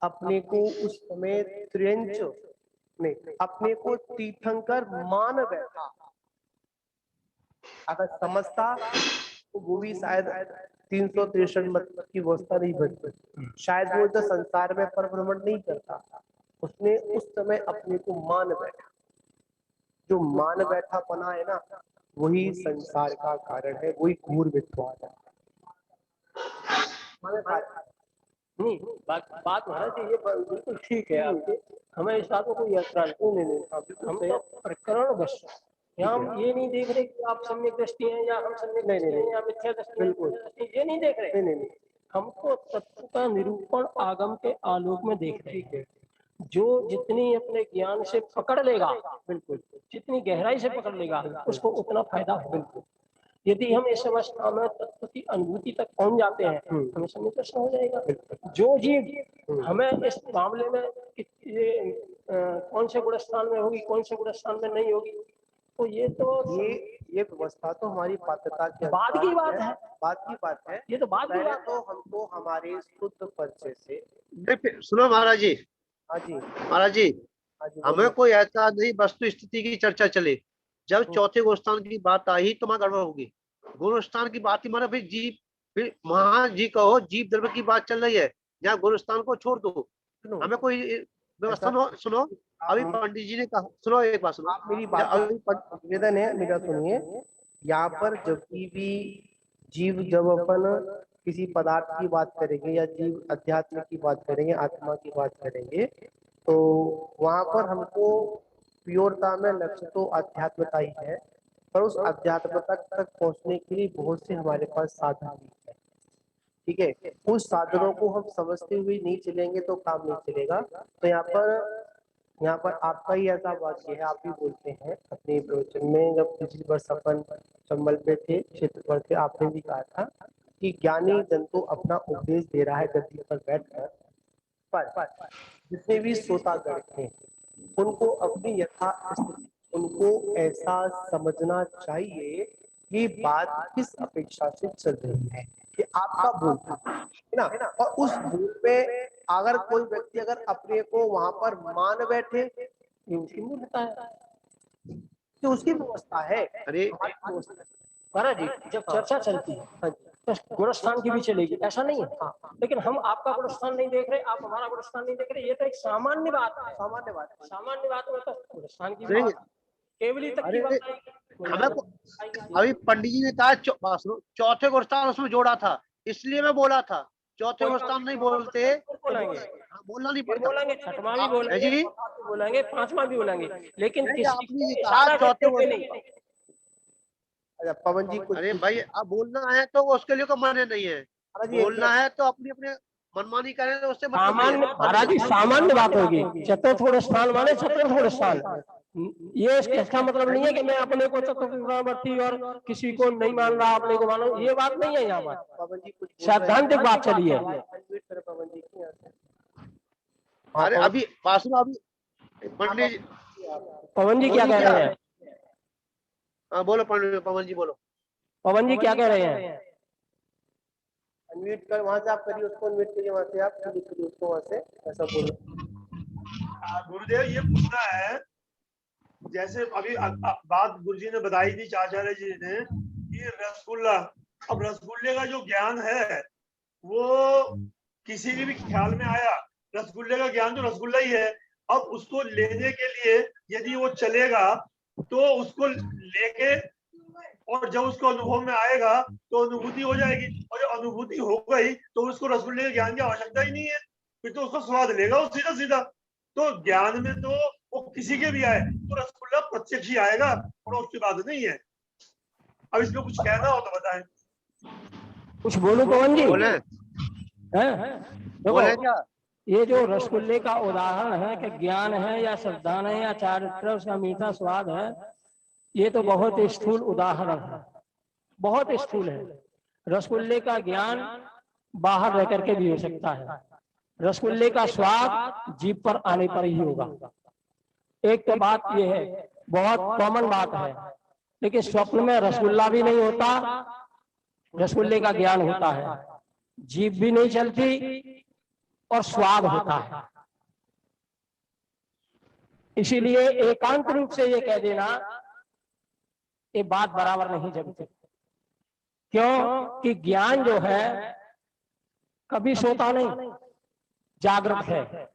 अपने को उस समय त्रियंच ने अपने को तीर्थंकर मान बैठा। अगर समझता तो वो भी शायद 363 मत की व्यवस्था नहीं बनती, शायद वो तो संसार में परिभ्रमण नहीं करता। उसने उस समय अपने को मान बैठा। जो मान बैठा पना है ना, वही संसार का कारण है, वही घूर विद्वान है। नहीं, बात महाराज जी ये बिल्कुल ठीक है आपकी, हमें इस बात को कोई ऐतराज नहीं, हम तो प्रकरण बस, यहाँ हम ये नहीं देख रहे कि आप सम्यक दृष्टि हैं या हम सम्यक दृष्टि हैं या मिथ्या दृष्टि हैं, ये नहीं देख रहे। नहीं, हमको तत्व का निरूपण आगम के आलोक में देख रहे हैं। जो जितनी अपने ज्ञान से पकड़ लेगा, बिल्कुल जितनी गहराई से पकड़ लेगा, उसको उतना फायदा है। बिल्कुल, यदि हम इस अवस्था में तत्व की अनुभूति तक पहुंच जाते हैं, हमें सम्यक दर्शन हो जाएगा। जो जीव हमें इस मामले में कौन से गुण स्थान में होगी, कौन से गुण स्थान में नहीं होगी, तो ये व्यवस्था तो हमारी पात्रता के बाद की बात है, ये तो बाद की बात। तो हमको हमारे शुद्ध परिचय से सुनो महाराज जी, हाँ जी महाराज जी, हमें कोई ऐसा नहीं वस्तु स्थिति की चर्चा चले, जब चौथे गुणस्थान की बात आई तो वहां गड़बड़ होगी। गुणस्थान की बात ही माना, फिर जीव, फिर महान जी कहो जीव द्रव्य की बात चल रही है, जहाँ गुणस्थान को छोड़ दो, हमें कोई व्यवस्था। सुनो, अभी पंडित जी ने कहा, सुनो एक बात सुनो, मेरी बात निवेदन है मेरा, सुनिए। यहाँ पर जब भी जीव, जब अपन किसी पदार्थ की बात करेंगे या जीव अध्यात्म की बात करेंगे, आत्मा की बात करेंगे, तो वहां पर हमको प्योरता में लक्ष्य तो अध्यात्मता ही है, पर उस अध्यात्मता तक पहुंचने के लिए बहुत से हमारे पास साधन भी है, ठीक है। उस साधनों को हम समझते हुए नहीं चलेंगे तो काम नहीं चलेगा। तो यहाँ पर आपका ही ऐसा वाक्य है, आप भी बोलते हैं अपने प्रवचन में, जब पिछली वर्ष अपन चंबल पे थे, क्षेत्र पर थे, आपने भी कहा था कि ज्ञानी जन तो अपना उपदेश दे रहा है गद्दी पर बैठकर, पर जितने भी श्रोतागण थे उनको अपनी यथास्थिति, उनको ऐसा समझना चाहिए कि बात किस अपेक्षा से चल रही है, कि आपका बोल है ना, और उस बोल पे अगर कोई व्यक्ति अगर अपने को वहां पर मान बैठे, ये उसकी मूर्खता है, कि उसकी व्यवस्था है। अरे महाराज जी, जब चर्चा चलती है तो गुणस्थान की भी चलेगी, ऐसा नहीं है। हाँ, लेकिन हम आपका गुणस्थान नहीं देख रहे, आप हमारा गुणस्थान नहीं देख रहे, ये तो एक सामान्य बात है। सामान्य बात में तो गुणस्थान की बात केवली तक की बात आएगी। अभी पंडित जी ने कहा चौथे गुणस्थान उसमें जोड़ा था, इसलिए मैं बोला था, चौथे गुणस्थान नहीं बोलते, हाँ, बोलना नहीं फिर पड़ता बोलेंगे, छठवां भी है बोलेंगे, जी। चौथा भी बोलेंगे, पांचवा भी बोलेंगे, लेकिन नहीं, किसी आपने ये को कहा इशारा चौथे करते हुए बोल। नहीं। अच्छा पवन जी कुछ अरे भाई, अब बोलना है तो उसके लिए कोई मना नहीं है, महाराज जी बोलना है तो अपनी अपने मनमानी करें तो उससे मतलब नहीं है। सामान्य, महाराज जी सामान्य बात होगी, चतुर्थ स्थान माने चतुर्थ स्थान। ये इसका मतलब नहीं है कि मैं अपने को चतुर्थवर्ती और किसी को नहीं मान रहा, अपने को मानो, ये बात नहीं है यहाँ पर। पवन जी कुछ बोल रहे हैं। सैद्धांतिक बात चली है। अनम्यूट करें पवन जी की यहाँ से। अरे अभी पासुन अभी पंडित जी, पवन जी क्या बोलिए कह क्या? रहे हैं? हाँ बोलो पंडित, पवन जी बोलो। पवन जी क्या कह रहे हैं? अनम्यूट कर, वहां से आप करिए उसको, अनम्यूट करिए वहां से, आप करिए उसको वहां से, ऐसा बोलो। गुरुदेव ये पूछना है, जैसे अभी बात गुरुजी ने बताई थी, आचार्य जी ने, कि रसगुल्ला, अब रसगुल्ले का जो ज्ञान है वो किसी के भी ख्याल में आया, रसगुल्ले का ज्ञान तो रसगुल्ला ही है। अब उसको लेने के लिए यदि वो चलेगा तो उसको लेके, और जब उसको अनुभव में आएगा तो अनुभूति हो जाएगी, और जब अनुभूति हो गई तो उसको रसगुल्ले के ज्ञान की आवश्यकता ही नहीं है, फिर तो उसको स्वाद लेगा वो सीधा सीधा। तो ज्ञान में तो वो किसी के भी आए तो रसगुल्ला प्रत्यक्ष ही आएगा, और उसकी बात नहीं है। अब इसमें कुछ कहना हो तो बताएं। कुछ बोलो पवन जी। बोले हैं? बोले देखो, क्या? ये जो रसगुल्ले का उदाहरण है कि ज्ञान है या श्रद्धा है या चारित्र, उसका मीठा स्वाद है, ये तो बहुत स्थूल उदाहरण है, बहुत स्थूल है। रसगुल्ले का ज्ञान बाहर रह करके भी हो सकता है, रसगुल्ले का स्वाद जीभ पर आने पर ही होगा। एक तो बात ये है, बहुत कॉमन बात है, लेकिन स्वप्न में रसगुल्ला भी नहीं होता, रसगुल्ले का ज्ञान होता है, जीभ भी नहीं चलती और स्वाद होता है। इसीलिए एकांत रूप से ये कह देना, ये बात बराबर नहीं जमती। क्यों कि ज्ञान जो है कभी सोता नहीं, जागृत है।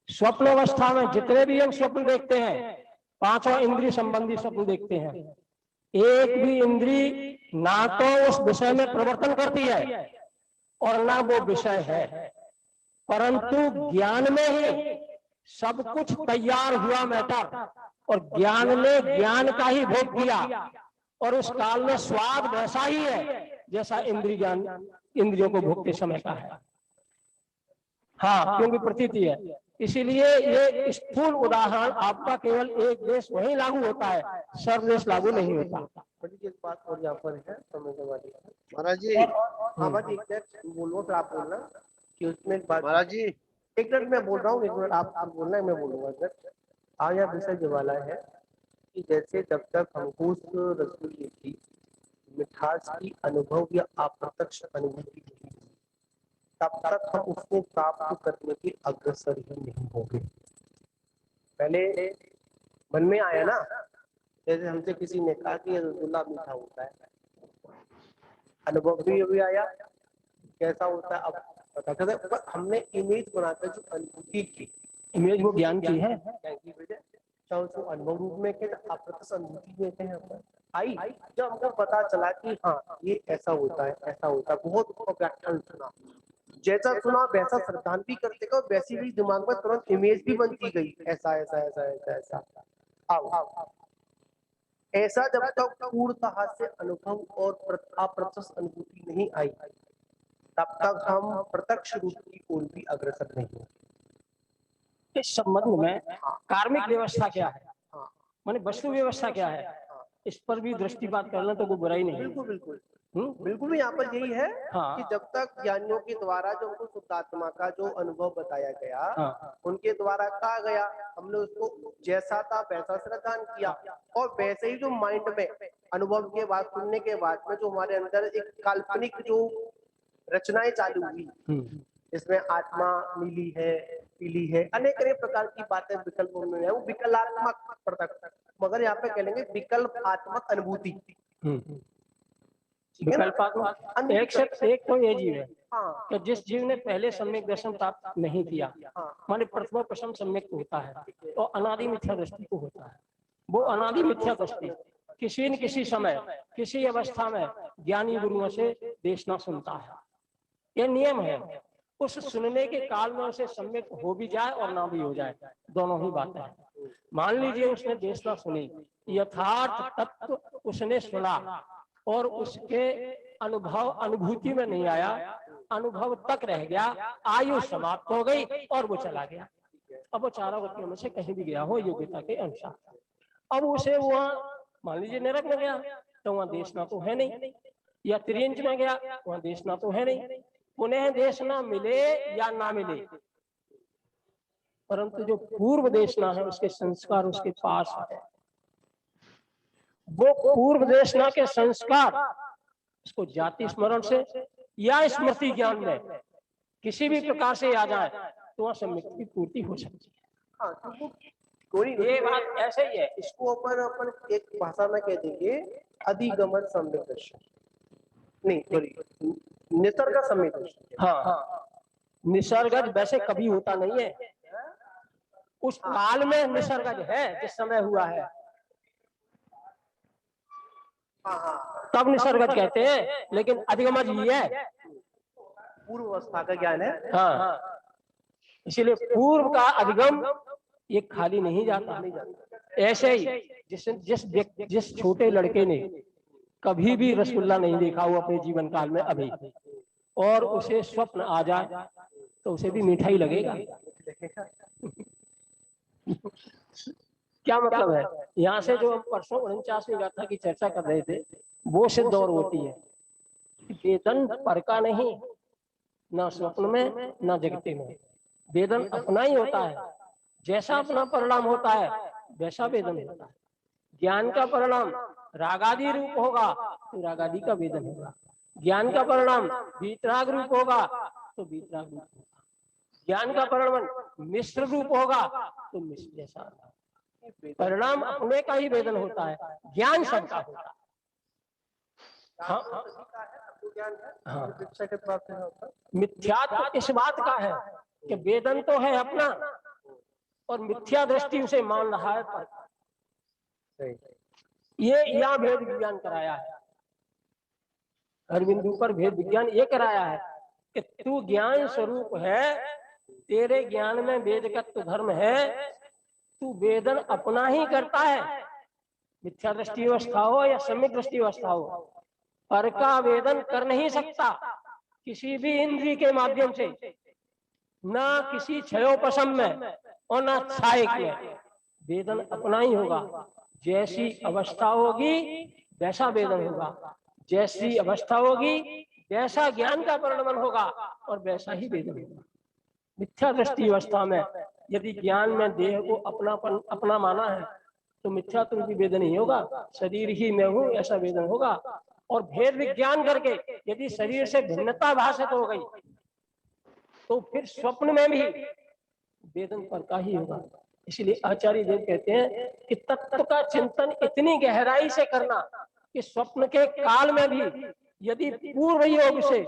स्वप्न अवस्था में जितने भी हम स्वप्न देखते हैं, पांचों इंद्रिय संबंधी स्वप्न देखते हैं, एक भी इंद्री ना तो उस विषय में प्रवर्तन करती है और ना वो विषय है, परंतु ज्ञान में ही सब कुछ तैयार हुआ मैटर, और ज्ञान ने ज्ञान का ही भोग किया, और उस काल में स्वाद वैसा ही है जैसा इंद्रिय ज्ञान इंद्रियों को भोगते समय का है। हाँ, क्योंकि प्रतीति है। इसीलिए ये स्थूल उदाहरण आपका केवल एक देश वही लागू होता है, सर्वदेश लागू नहीं होता। पंडित जी एक बात और यहाँ पर है समझने वाली है। महाराज जी, हाँ भाई एक मिनट बोलो फिर आप बोलना कि उसमें एक बात। महाराज जी, एक मिनट मैं बोल रहा हूँ, एक मिनट आप बोलना है, मैं बोलूंगा। एक मिनट आज यहाँ विषय जो वाला है कि जैसे जब तक हमको उस रसगुल्ले की मिठास की अनुभव या अप्रत्यक्ष अनुभूति नहीं हुई, तब तक हम उसको प्राप्त करने के अग्रसर ही नहीं होंगे। पहले मन में आया ना, जैसे हमसे किसी ने कहा कि रसगुल्ला मीठा होता है, अनुभव भी आया कैसा होता है, अब पता चला, पर हमने इमेज बनाकर जो अनुभूति की, इमेज वो ज्ञान की है, चाहे उसको अनुभव रूप में कहें, अप्रत्यक्ष अनुभूति में कहें, आई जब हमको पता चला कि हाँ ये ऐसा होता है, ऐसा होता है, बहुत उसका व्याख्यान सुना, जैसा सुना वैसा श्रद्धांत भी करते गए, वैसी भी दिमाग में तुरंत इमेज भी बनती गई, ऐसा ऐसा ऐसा ऐसा ऐसा। आओ ऐसा जब तक पूर्णतः से अनुभव और अप्रत्यक्ष अनुभूति नहीं आई, तब तक हम प्रत्यक्ष रूप की ओर भी अग्रसर नहीं होंगे। इस संबंध में कार्मिक व्यवस्था क्या है, हाँ माने वस्तु व्यवस्था क्या है, इस पर भी दृष्टिपात करना तो कोई बुराई नहीं। बिल्कुल बिल्कुल बिल्कुल यहाँ पर यही है कि जब तक ज्ञानियों के द्वारा जो हमको शुद्धात्मा का जो अनुभव बताया गया, उनके द्वारा कहा गया, हमने उसको जैसा था वैसा श्रद्धान किया, और वैसे ही जो माइंड में अनुभव के बाद सुनने के बाद में जो हमारे अंदर एक काल्पनिक जो रचनाएं चालू हुई, इसमें आत्मा नीली है, पीली है, अनेक अनेक प्रकार की बातें विकल्पों में है, वो विकल्पात्मक प्रत्यक्ष, मगर यहाँ पे कह लेंगे विकल्पात्मक अनुभूति। विकल्पात्मक एक से एक तो ये जीव है कि जिस जीव ने पहले सम्यक दर्शन प्राप्त नहीं किया, माने प्रथम प्रथम सम्यक होता है, तो अनादि मिथ्या दृष्टि को होता है। वो अनादि मिथ्या दृष्टि किसी न किसी समय किसी अवस्था में ज्ञानी गुरुओं से देशना सुनता है, ये नियम है। उस सुनने के काल में उसे सम्यक हो भी जाए और ना भी हो जाए, दोनों ही बातें हैं। मान लीजिए उसने देशना सुनी, यथार्थ तत्व उसने सुना और उसके अनुभूति में नहीं आया, अनुभव तक रह गया, आयु समाप्त हो गई और वो चला गया। अब वो चारों गतियों में से कहीं भी गया हो योग्यता के अनुसार, अब उसे वहाँ मान लीजिए नरक में गया तो वहाँ देशना तो है नहीं, या त्रियंच में गया वहाँ देशना तो है नहीं, पुनः देशना मिले या ना मिले, परंतु जो पूर्व देशना है उसके संस्कार उसके पास है। वो पूर्व देशना के संस्कार उसको जाति स्मरण से या स्मृति ज्ञान में किसी भी प्रकार से आ जाए तो वहाँ सम्यक की पूर्ति हो सकती है। हाँ, तो वो कोई ये बात ऐसे ही है। इसको अपन एक भाषा में कह देंगे अधिगमन सम्यक दर्शन, नहीं सॉरी निसर्ग सम्यक दर्शन। हाँ, निसर्गज वैसे कभी होता नहीं है, उस काल में निसर्गज है जिस समय हुआ है तब निसर्गज कहते हैं, लेकिन अधिगमज ही है, पूर्व अवस्था का ज्ञान है। हाँ, इसीलिए पूर्व का अधिगम ये खाली नहीं जाता। ऐसे ही जिस छोटे लड़के ने कभी भी रसगुल्ला नहीं देखा हो अपने जीवन काल में अभी, और उसे स्वप्न आ जाए तो उसे भी मीठा ही लगेगा। क्या मतलब है? यहाँ से जो हम परसों 49वीं गाथा की चर्चा कर रहे थे वो सिद्ध और होती है, वेदन पर का नहीं, ना स्वप्न में ना जगते में, वेदन अपना ही होता है, जैसा अपना परिणाम होता है वैसा वेदन होता है। ज्ञान का परिणाम रागादि रूप होगा तो रागादि का वेदन होगा, ज्ञान का परिणाम वीतराग रूप होगा तो वीतराग रूप होगा, ज्ञान का परिणाम मिश्र रूप होगा तो मिश्र जैसा होगा। परिणाम अपने का ही वेदन होता है, ज्ञान सबका होता है। हाँ, हाँ, मिथ्यात्व इस बात का है कि वेदन तो है अपना और मिथ्या दृष्टि उसे मान रहा है पर। ये यहाँ भेद विज्ञान कराया है, हर बिंदु पर भेद विज्ञान ये कराया है कि तू ज्ञान स्वरूप है, तेरे ज्ञान में वेदकत्व धर्म है, तू वेदन अपना ही करता है, मिथ्या दृष्टि अवस्था हो या सम्यक दृष्टि अवस्था हो, पर का वेदन कर नहीं सकता किसी भी इंद्रिय के माध्यम से, ना किसी क्षयोपशम में और ना क्षायक में, वेदन अपना ही होगा। जैसी अवस्था होगी वैसा वेदन होगा, जैसी अवस्था होगी वैसा ज्ञान का परिणमन होगा और वैसा ही वेदन होगा। मिथ्या दृष्टि अवस्था में यदि ज्ञान में देह को अपना माना है तो मिथ्या रूपी वेदन ही होगा, शरीर ही मैं हूँ ऐसा वेदन होगा। और भेद विज्ञान करके यदि शरीर से भिन्नता भाषित हो गई तो फिर स्वप्न में भी वेदन पर का ही होगा। इसलिए आचार्य देव कहते हैं कि तत्व का चिंतन इतनी गहराई से करना कि स्वप्न के काल में भी यदि पूर्व योग से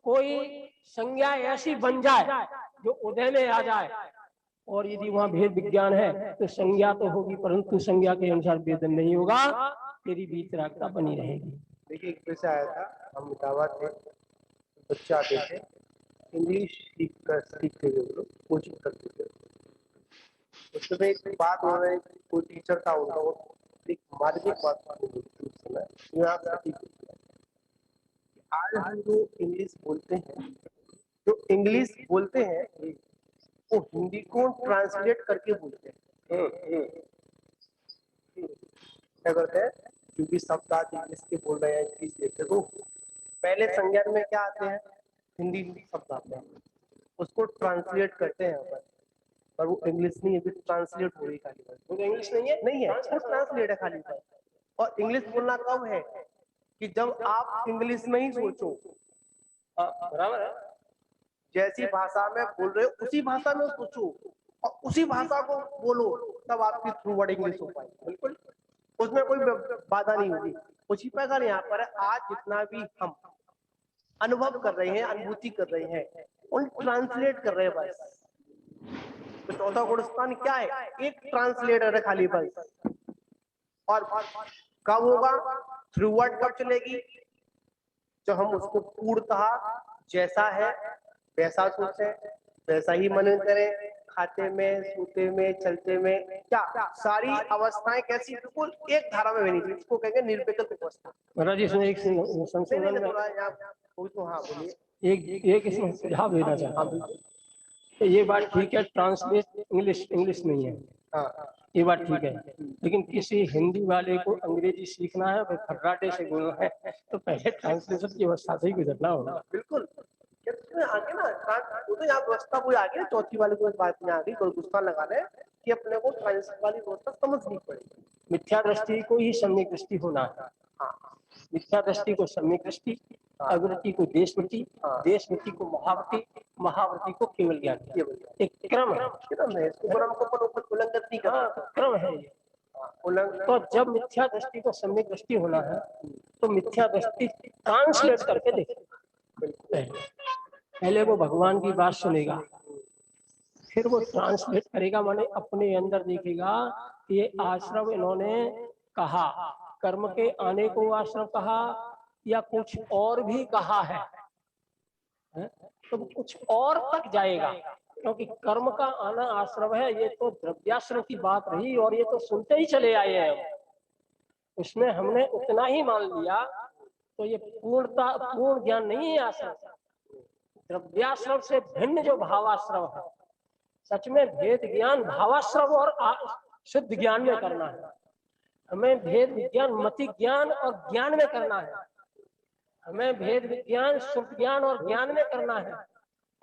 कोई संज्ञा ऐसी बन जाए जो उदय में आ जाए, और यदि वहां भेद विज्ञान है तो संज्ञा तो होगी परंतु संज्ञा के अनुसार वेदन नहीं होगा, तेरी वीतरागता बनी रहेगी। देखिए एक पैसा आया था, हम इटावा थे, बच्चे आते थे इंग्लिश सीखते थे, लोग कोचिंग करते थे, उसमें एक बात हो रही, कोई टीचर था उनका, वो एक मार्मिक बात उस समय आज हम जो इंग्लिश बोलते हैं, जो इंग्लिश बोलते हैं वो हिंदी को ट्रांसलेट करके बोलते हैं। क्या करते हैं, क्योंकि शब्द आज इंग्लिश के बोल रहे हैं, इंग्लिश देखते तो पहले संज्ञान में क्या आते हैं, हिंदी शब्द आते हैं, उसको ट्रांसलेट करते हैं अपन, पर वो इंग्लिश नहीं है, ट्रांसलेट हो रही खाली बस, वो इंग्लिश नहीं है वो ट्रांसलेट है खाली बस। और इंग्लिश बोलना कब है कि जब आप इंग्लिश में ही सोचो, बराबर है, जैसी भाषा में बोल रहे हो उसी भाषा में सोचो और उसी भाषा को बोलो, तब आपकी थ्रू वर्ड इंग्लिश हो पाए। बिल्कुल उसमें कोई बाधा नहीं होगी। उसी प्रकार यहाँ पर आज जितना भी हम अनुभव कर रहे हैं, अनुभूति कर रहे हैं, उन ट्रांसलेट कर रहे हैं बस। तो चौथा गुणस्थान क्या है, एक ट्रांसलेटर है खाली बस। और कब होगा, थ्रू वर्ड कब चलेगी, जब हम उसको पूर्णतः जैसा है वैसा सोचे, वैसा ही मनन करें, खाते में, सूते में, चलते में, क्या सारी अवस्थाएं कैसी बिल्कुल एक धारा में बनी थी, इसको कहेंगे निर्विकल्प अवस्था। महाराज इसमें एक नहीं संशोधन में थोड़ा यहाँ कोई तो हाँ बोलिए। एक इसमें सुझाव देना चाहता हूँ। तो ये बात ठीक है, ट्रांसलेट इंग्लिश नहीं है, हाँ ये बात ठीक है, लेकिन किसी हिंदी वाले को अंग्रेजी सीखना है, भाई फर्राटे से बोलना है, तो पहले ट्रांसलेशन की अवस्था से ही गुजरना होगा। बिल्कुल। आगे ना वो तो यहाँ व्यवस्था कोई आ गई, चौथी वाले को बात में आ गई, गुस्सा लगा रहे कि अपने को ट्रांसलेशन वाली व्यवस्था समझनी पड़ेगी। मिथ्या दृष्टि को ही सम्यक दृष्टि होना है। हाँ, मिथ्या दृष्टि को सम्यक दृष्टि, अवृत्ति को देशवृत्ति, देशवृत्ति को महावृत्ति, महावृत्ति को केवल ज्ञान। एक क्रम है, इसको क्रम को उल्लंघन नहीं करना, क्रम है ये। तो जब मिथ्या दृष्टि को सम्यक दृष्टि होना है, तो मिथ्या दृष्टि ट्रांसलेट करके देखे। पहले वो भगवान की बात सुनेगा, फिर वो ट्रांसलेट करेगा, माने अपने अंदर देखेगा कि ये आश्रम इन्होंने कहा, कर्म के आने को आश्रम कहा या कुछ और भी कहा है, तो कुछ और तक जाएगा, क्योंकि कर्म का आना आश्रम है, ये तो द्रव्याश्रम की बात रही और ये तो सुनते ही चले आए हैं, उसमें हमने उतना ही मान लिया, तो ये पूर्ण ज्ञान नहीं है आश्रम। द्रव्याश्रम से भिन्न जो भावाश्रम है, सच में भेद ज्ञान भावाश्रम और शुद्ध ज्ञान में करना है। हमें भेद विज्ञान मति ज्ञान और ज्ञान में करना है, हमें भेद विज्ञान शुद्ध ज्ञान और ज्ञान में करना है।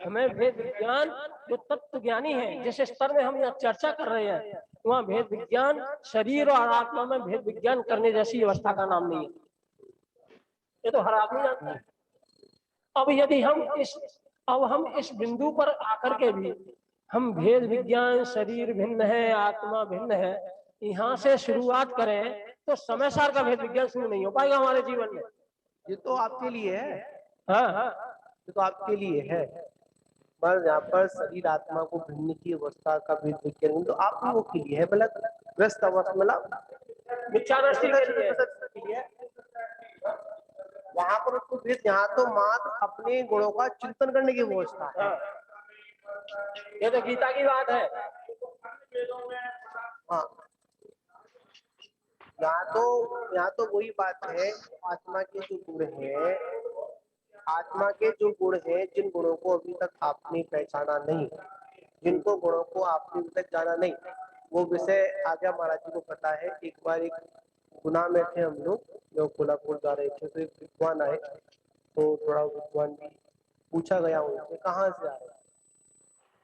हमें भेद विज्ञान जो तत्व ज्ञानी है, जिस स्तर में हम यहाँ चर्चा कर रहे हैं, वहाँ भेद विज्ञान शरीर और आत्मा में भेद विज्ञान करने जैसी अवस्था का नाम नहीं है, ये तो हर आदमी जानता है। अब यदि हम इस बिंदु पर आकर के भी हम भेद विज्ञान शरीर भिन्न है, आत्मा भिन्न है, यहाँ से शुरुआत करें, तो समय सार का भेद विज्ञान शुरू नहीं हो पाएगा हमारे जीवन में। ये तो आपके लिए है, हाँ, ये तो आपके लिए है, पर यहाँ पर शरीर आत्मा को भिन्न की अवस्था का भेद विज्ञान तो आप लोगों के लिए है, मतलब ग्रस्त अवस्था, मतलब मिथ्या दृष्टि के लिए। वहां पर उसको भेद, यहाँ तो मात्र अपने गुणों का चिंतन करने की व्यवस्था है। ये तो गीता की बात है। हाँ, यहाँ तो वही बात है, आत्मा के जो गुण है, आत्मा के जो गुण है, जिन गुणों को अभी तक आपने पहचाना नहीं, जिनको गुणों को आपने अभी तक जाना नहीं, वो विषय आगे महाराज जी को पता है। एक बार एक गुना में थे हम लोग, जो कोल्हापुर जा रहे थे, तो एक विद्वान आए, तो थोड़ा विद्वान भी पूछा गया उनसे कहाँ से आ रहे हैं,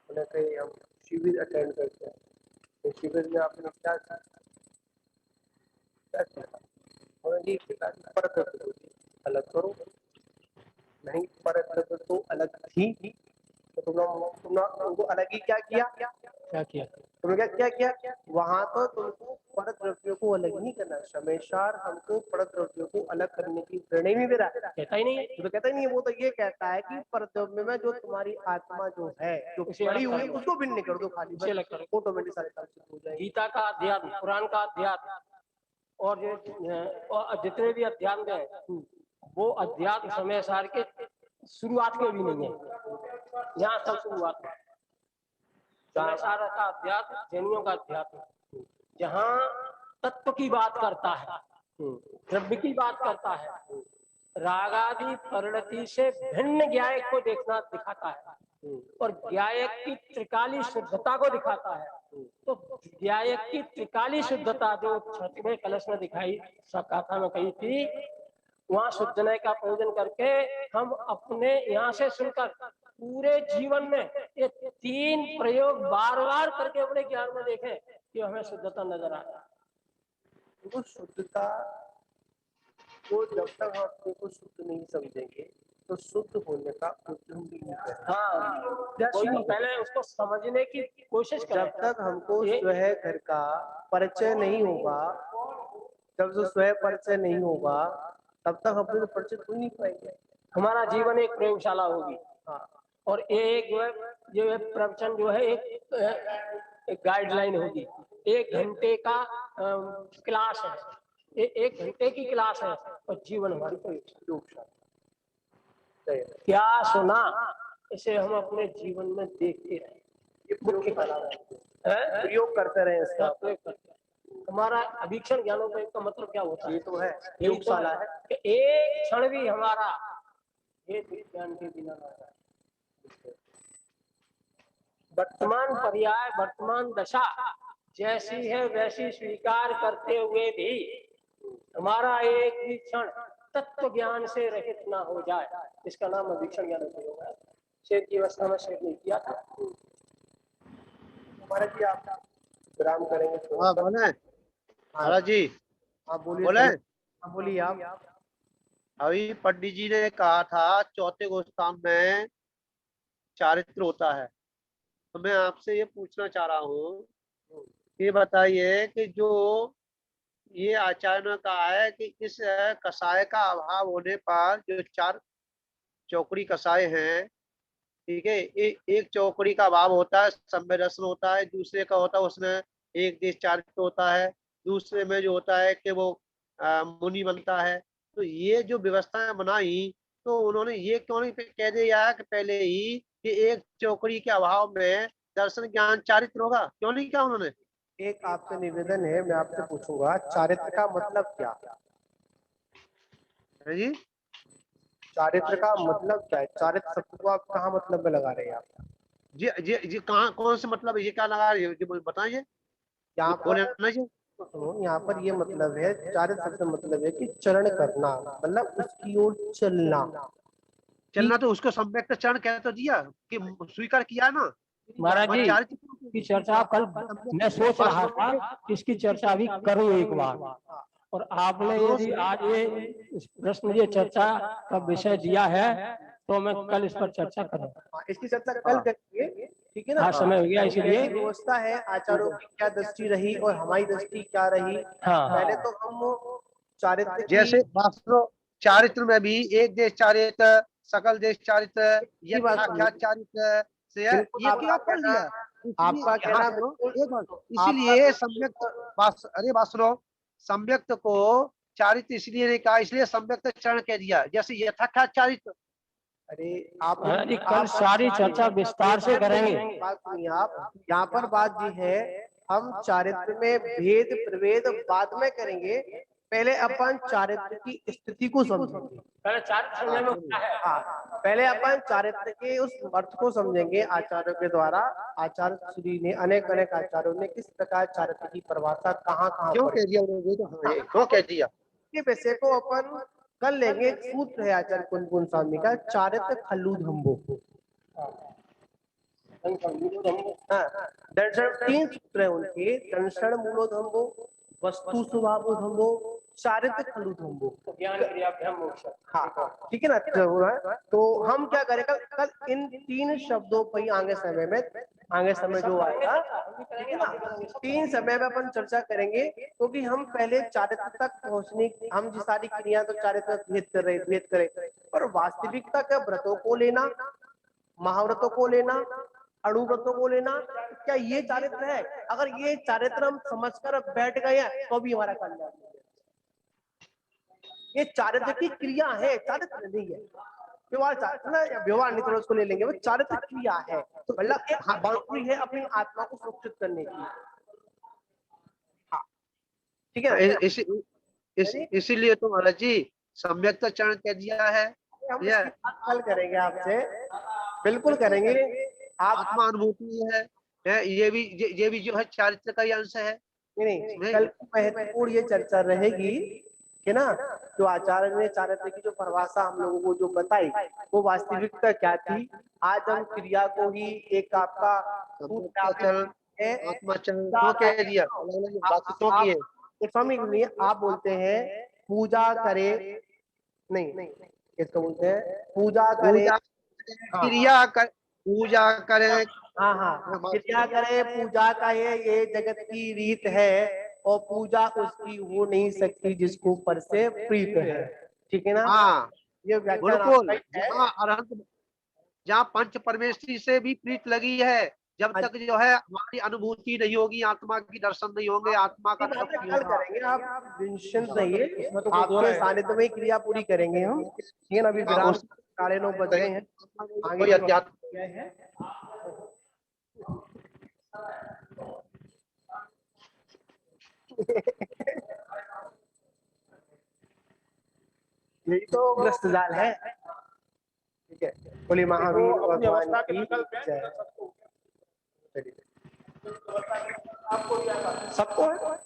उन्हें कहे हम शिविर अटेंड करते हैं। तो शिविर में आपने क्या अलग करो, नहीं परत तो अलग थी, तो तुमने उनको अलग ही क्या किया, तुमने क्या किया वहां, तो तुमको परत द्रव्यों को अलग नहीं करना। शमेशार हमको परत द्रव्यों को अलग करने की प्रेरणा नहीं दे रहा है, कहता ही नहीं, तो कहता ही नहीं है। वो तो ये कहता है कि परत द्रव्य में जो तुम्हारी आत्मा जो है, जो पड़ी हुई है, उसको भिन्न कर दो, खाली ऑटोमेटिक सारे काम हो जाएंगे। गीता का अध्यात्म, पुराण का अध्यात्म और जितने भी अध्यात्म है, वो अध्यात्म समय सार के शुरुआत के भी नहीं है, यहाँ सब शुरुआत है। समय सार का अध्यात्म जैनियों का अध्यात्म, जहाँ तत्व की बात करता है, द्रव्य की बात करता है, रागादि परिणति से भिन्न ज्ञायक को दिखाता है और ज्ञायक की त्रिकाली शुद्धता को दिखाता है। तो ज्ञायक की त्रिकाली शुद्धता जो छठवें कलश में दिखाई, गाथा में कही थी, वहां शुद्धनय का प्रयोजन करके हम अपने यहाँ से सुनकर पूरे जीवन में ये 3 प्रयोग बार बार करके अपने ज्ञान में देखें कि हमें शुद्धता नजर आ रहा है। वो शुद्धता को जब तक हम अपने को शुद्ध नहीं समझेंगे, तो शुद्ध होने का उद्यम भी नहीं करेंगे। हाँ, पहले उसको समझने की कोशिश करें। जब तक हमको स्वयं घर का परिचय नहीं होगा, जब जो स्वयं परिचय नहीं होगा, तब तक अपने परिचित हो नहीं पाएंगे। हमारा जीवन एक प्रयोगशाला होगी। हाँ, और एक जो है प्रवचन जो है एक गाइडलाइन होगी, 1 घंटे का क्लास है, 1 घंटे की क्लास है और जीवन हमारी प्रयोगशाला। क्या सुना, इसे हम अपने जीवन में देखते रहे, ये मुख्य कला है। प्रयोग करते रहे इसका। हमारा अभीक्षण ज्ञानोपयोग का मतलब क्या होता है? ये तो है यही तो प्रयोगशाला है है। कि एक क्षण भी हमारा ये विज्ञान के बिना ना रहे। वर्तमान पर्याय, वर्तमान दशा जैसी है वैसी स्वीकार करते हुए भी हमारा एक भी क्षण तत्व ज्ञान से रहित ना हो जाए, इसका नाम अभीक्षण ज्ञानोपयोग है। शेर की अवस्था में शेर ने किया था। महाराज जी आप विराम करेंगे थोड़ा हाँ सा? बोले महाराज जी, आप बोलिए। बोले हाँ बोलिए आप। अभी पंडित जी ने कहा था चौथे गोस्तान में चारित्र होता है, तो मैं आपसे ये पूछना चाह रहा हूँ, ये बताइए कि जो ये आचार्य ने कहा है कि इस कसाय का अभाव होने पर जो 4 चौकड़ी कसाय हैं, ठीक है, एक चौकड़ी का अभाव होता है, सम्य रसन होता है, दूसरे का होता है उसमें एक देश चारित्र होता है, दूसरे में जो होता है कि वो मुनि बनता है। तो ये जो व्यवस्थाएं बनाई, तो उन्होंने ये क्यों नहीं कह दिया कि पहले ही कि एक चौकड़ी के अभाव में दर्शन ज्ञान चारित्र होगा, क्यों नहीं किया उन्होंने? एक आपसे निवेदन है, मैं आपसे पूछूंगा चारित्र का मतलब क्या? है जी, चारित्र का मतलब क्या है? चारित्र शब्द को आप कहाँ मतलब में लगा रहे हैं आप? जी जी जी, कहाँ कौन से मतलब है, ये क्या लगा रही है जी, बताइए, यहाँ बोले पर ना जी। सुनो, यहाँ पर ये मतलब है, चारित्र शब्द मतलब है कि चरण करना, मतलब उसकी ओर चलना। चलना तो उसको सम्यक चरण कह तो दिया कि स्वीकार किया ना। महाराज मैं जी चारित्र की चर्चा कल मैं सोच रहा था कि इसकी चर्चा अभी करूं एक बार, और आपने यदि आज ये इस प्रश्न ये चर्चा का विषय दिया है तो मैं कल इस पर चर्चा करूं। इसकी चर्चा कल करेंगे, ठीक है ना? हाँ, समय हो गया, इसलिए कैसी व्यवस्था है, आचार्यों की क्या दृष्टि रही और हमारी दृष्टि क्या रही। हाँ पहले तो हम चारित्र की जैसे वास्तव चारित्र में भी एक देश चारित्र, सकल देश चारित्र, की बात यथाख्यात चारित्र से है, बिल्कुल ये आपका क्यों पढ़ कहना, लिया? आपका इसलिए हाँ कहना सुनो बिल्कुल एक बात, आपका इसीलिए सम्यक्त अरे बात सुनो, सम्यक्त को चारित्र इसलिए नहीं कहा, इसलिए सम्यक्त चरण कह दिया, जैसे यथाख्यात चारित्र। अरे आप महाराज जी कल सारी चर्चा विस्तार से करेंगे। बात सुनिए आप, यहाँ पर बात ये है, हम चारित्र में भेद प्रभेद बाद में करेंगे, पहले अपन चारित्र की स्थिति को समझेंगे। पहले चारित्र समझने में क्या है? हाँ, पहले अपन चारित्र के उस अर्थ को समझेंगे आचार्यों के द्वारा। आचार्य श्री ने अनेक अनेक आचार्यों ने किस प्रकार चारित्र की परिभाषा कहाँ कहाँ क्यों पर कह दिया उन्होंने? तो हाँ, ये क्यों कह दिया? के विषय को अपन कर लेंगे। एक सूत्र है आचार्य कुंकुन स्वामी का, चारित्र खल्लूधम्बो। दर्शन 3 सूत्र है उनके, दर्शन मूलोधम्बो, वस्तु स्वभावोधम्बो, चारित्र खल्लूधम्बो। ज्ञान क्रियाभ्याम मोक्ष। हाँ ठीक है ना? तो हम क्या करेंगे कल इन 3 शब्दों पर ही आगे समय जो आएगा, ठीक है ना, 3 समय में अपन चर्चा करेंगे, क्योंकि हम पहले चारित्र तक पहुंचने, हम जिस सारी क्रिया तो चारित्र भेद करें, पर वास्तविकता क्या व्रतों को लेना, महाव्रतों को लेना, अणुव्रतों को लेना, क्या ये चारित्र है? अगर ये चारित्र हम समझकर बैठ गए हैं तो भी हमारा कल्याण नहीं है। ये चारित्र की क्रिया है, चारित्र नहीं है। व्यवहार चारित्र ना, या व्यवहार नहीं, थोड़ा उसको ले लेंगे, वो चारित्र क्रिया है, तो मतलब एक बाउंड्री है अपनी आत्मा को सुरक्षित करने की। हाँ ठीक है। इसीलिए तो महाराज जी सम्यक चरण कह दिया है। हम इसकी बात कल करेंगे आपसे, बिल्कुल करेंगे। आप आत्मा अनुभूति है, ये भी जो है चारित्र का ही अंश है। नहीं, कल महत्वपूर्ण ये चर्चा रहेगी कि ना, जो आचार्य ने चारित्र की जो परिभाषा हम लोगों को जो बताई, वो वास्तविकता क्या थी। आज हम क्रिया को ही एक आपका आत्मा चरण क्यों कह दिया, बात क्यों की है? स्वामी आप बोलते हैं पूजा करे, नहीं इसको बोलते हैं पूजा करे, क्रिया कर, पूजा करे, हाँ क्रिया करे, पूजा का ये जगत की रीत है, और पूजा उसकी हो नहीं सकती जिसको पर से प्रीत है, ठीक है ना? हाँ ये बिल्कुल, जहाँ अरहंत, जहाँ पंच परमेश्वरी से भी प्रीत लगी है, जब तक जो है हमारी अनुभूति नहीं होगी, आत्मा की दर्शन नहीं होंगे, आत्मा का तप नहीं कल होगा। करेंगे, आप निश्चिंत रहिए, आपके सानिध्य में क्रिया पूरी करेंगे हम, ठीक है ना? अभी विराम 9:30 बज गए हैं। कोई अध्यात्म यही तो ग्रस्त जाल है। ठीक है, बोले महावीर अपनी भगवान अवस्था के की निकल पे जय। सबको चलिए। आपको भी आता है। सबको है।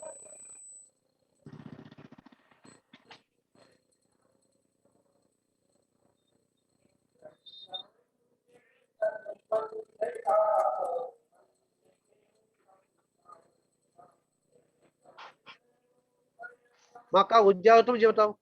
माँ का उज्जा हो तो मुझे बताओ।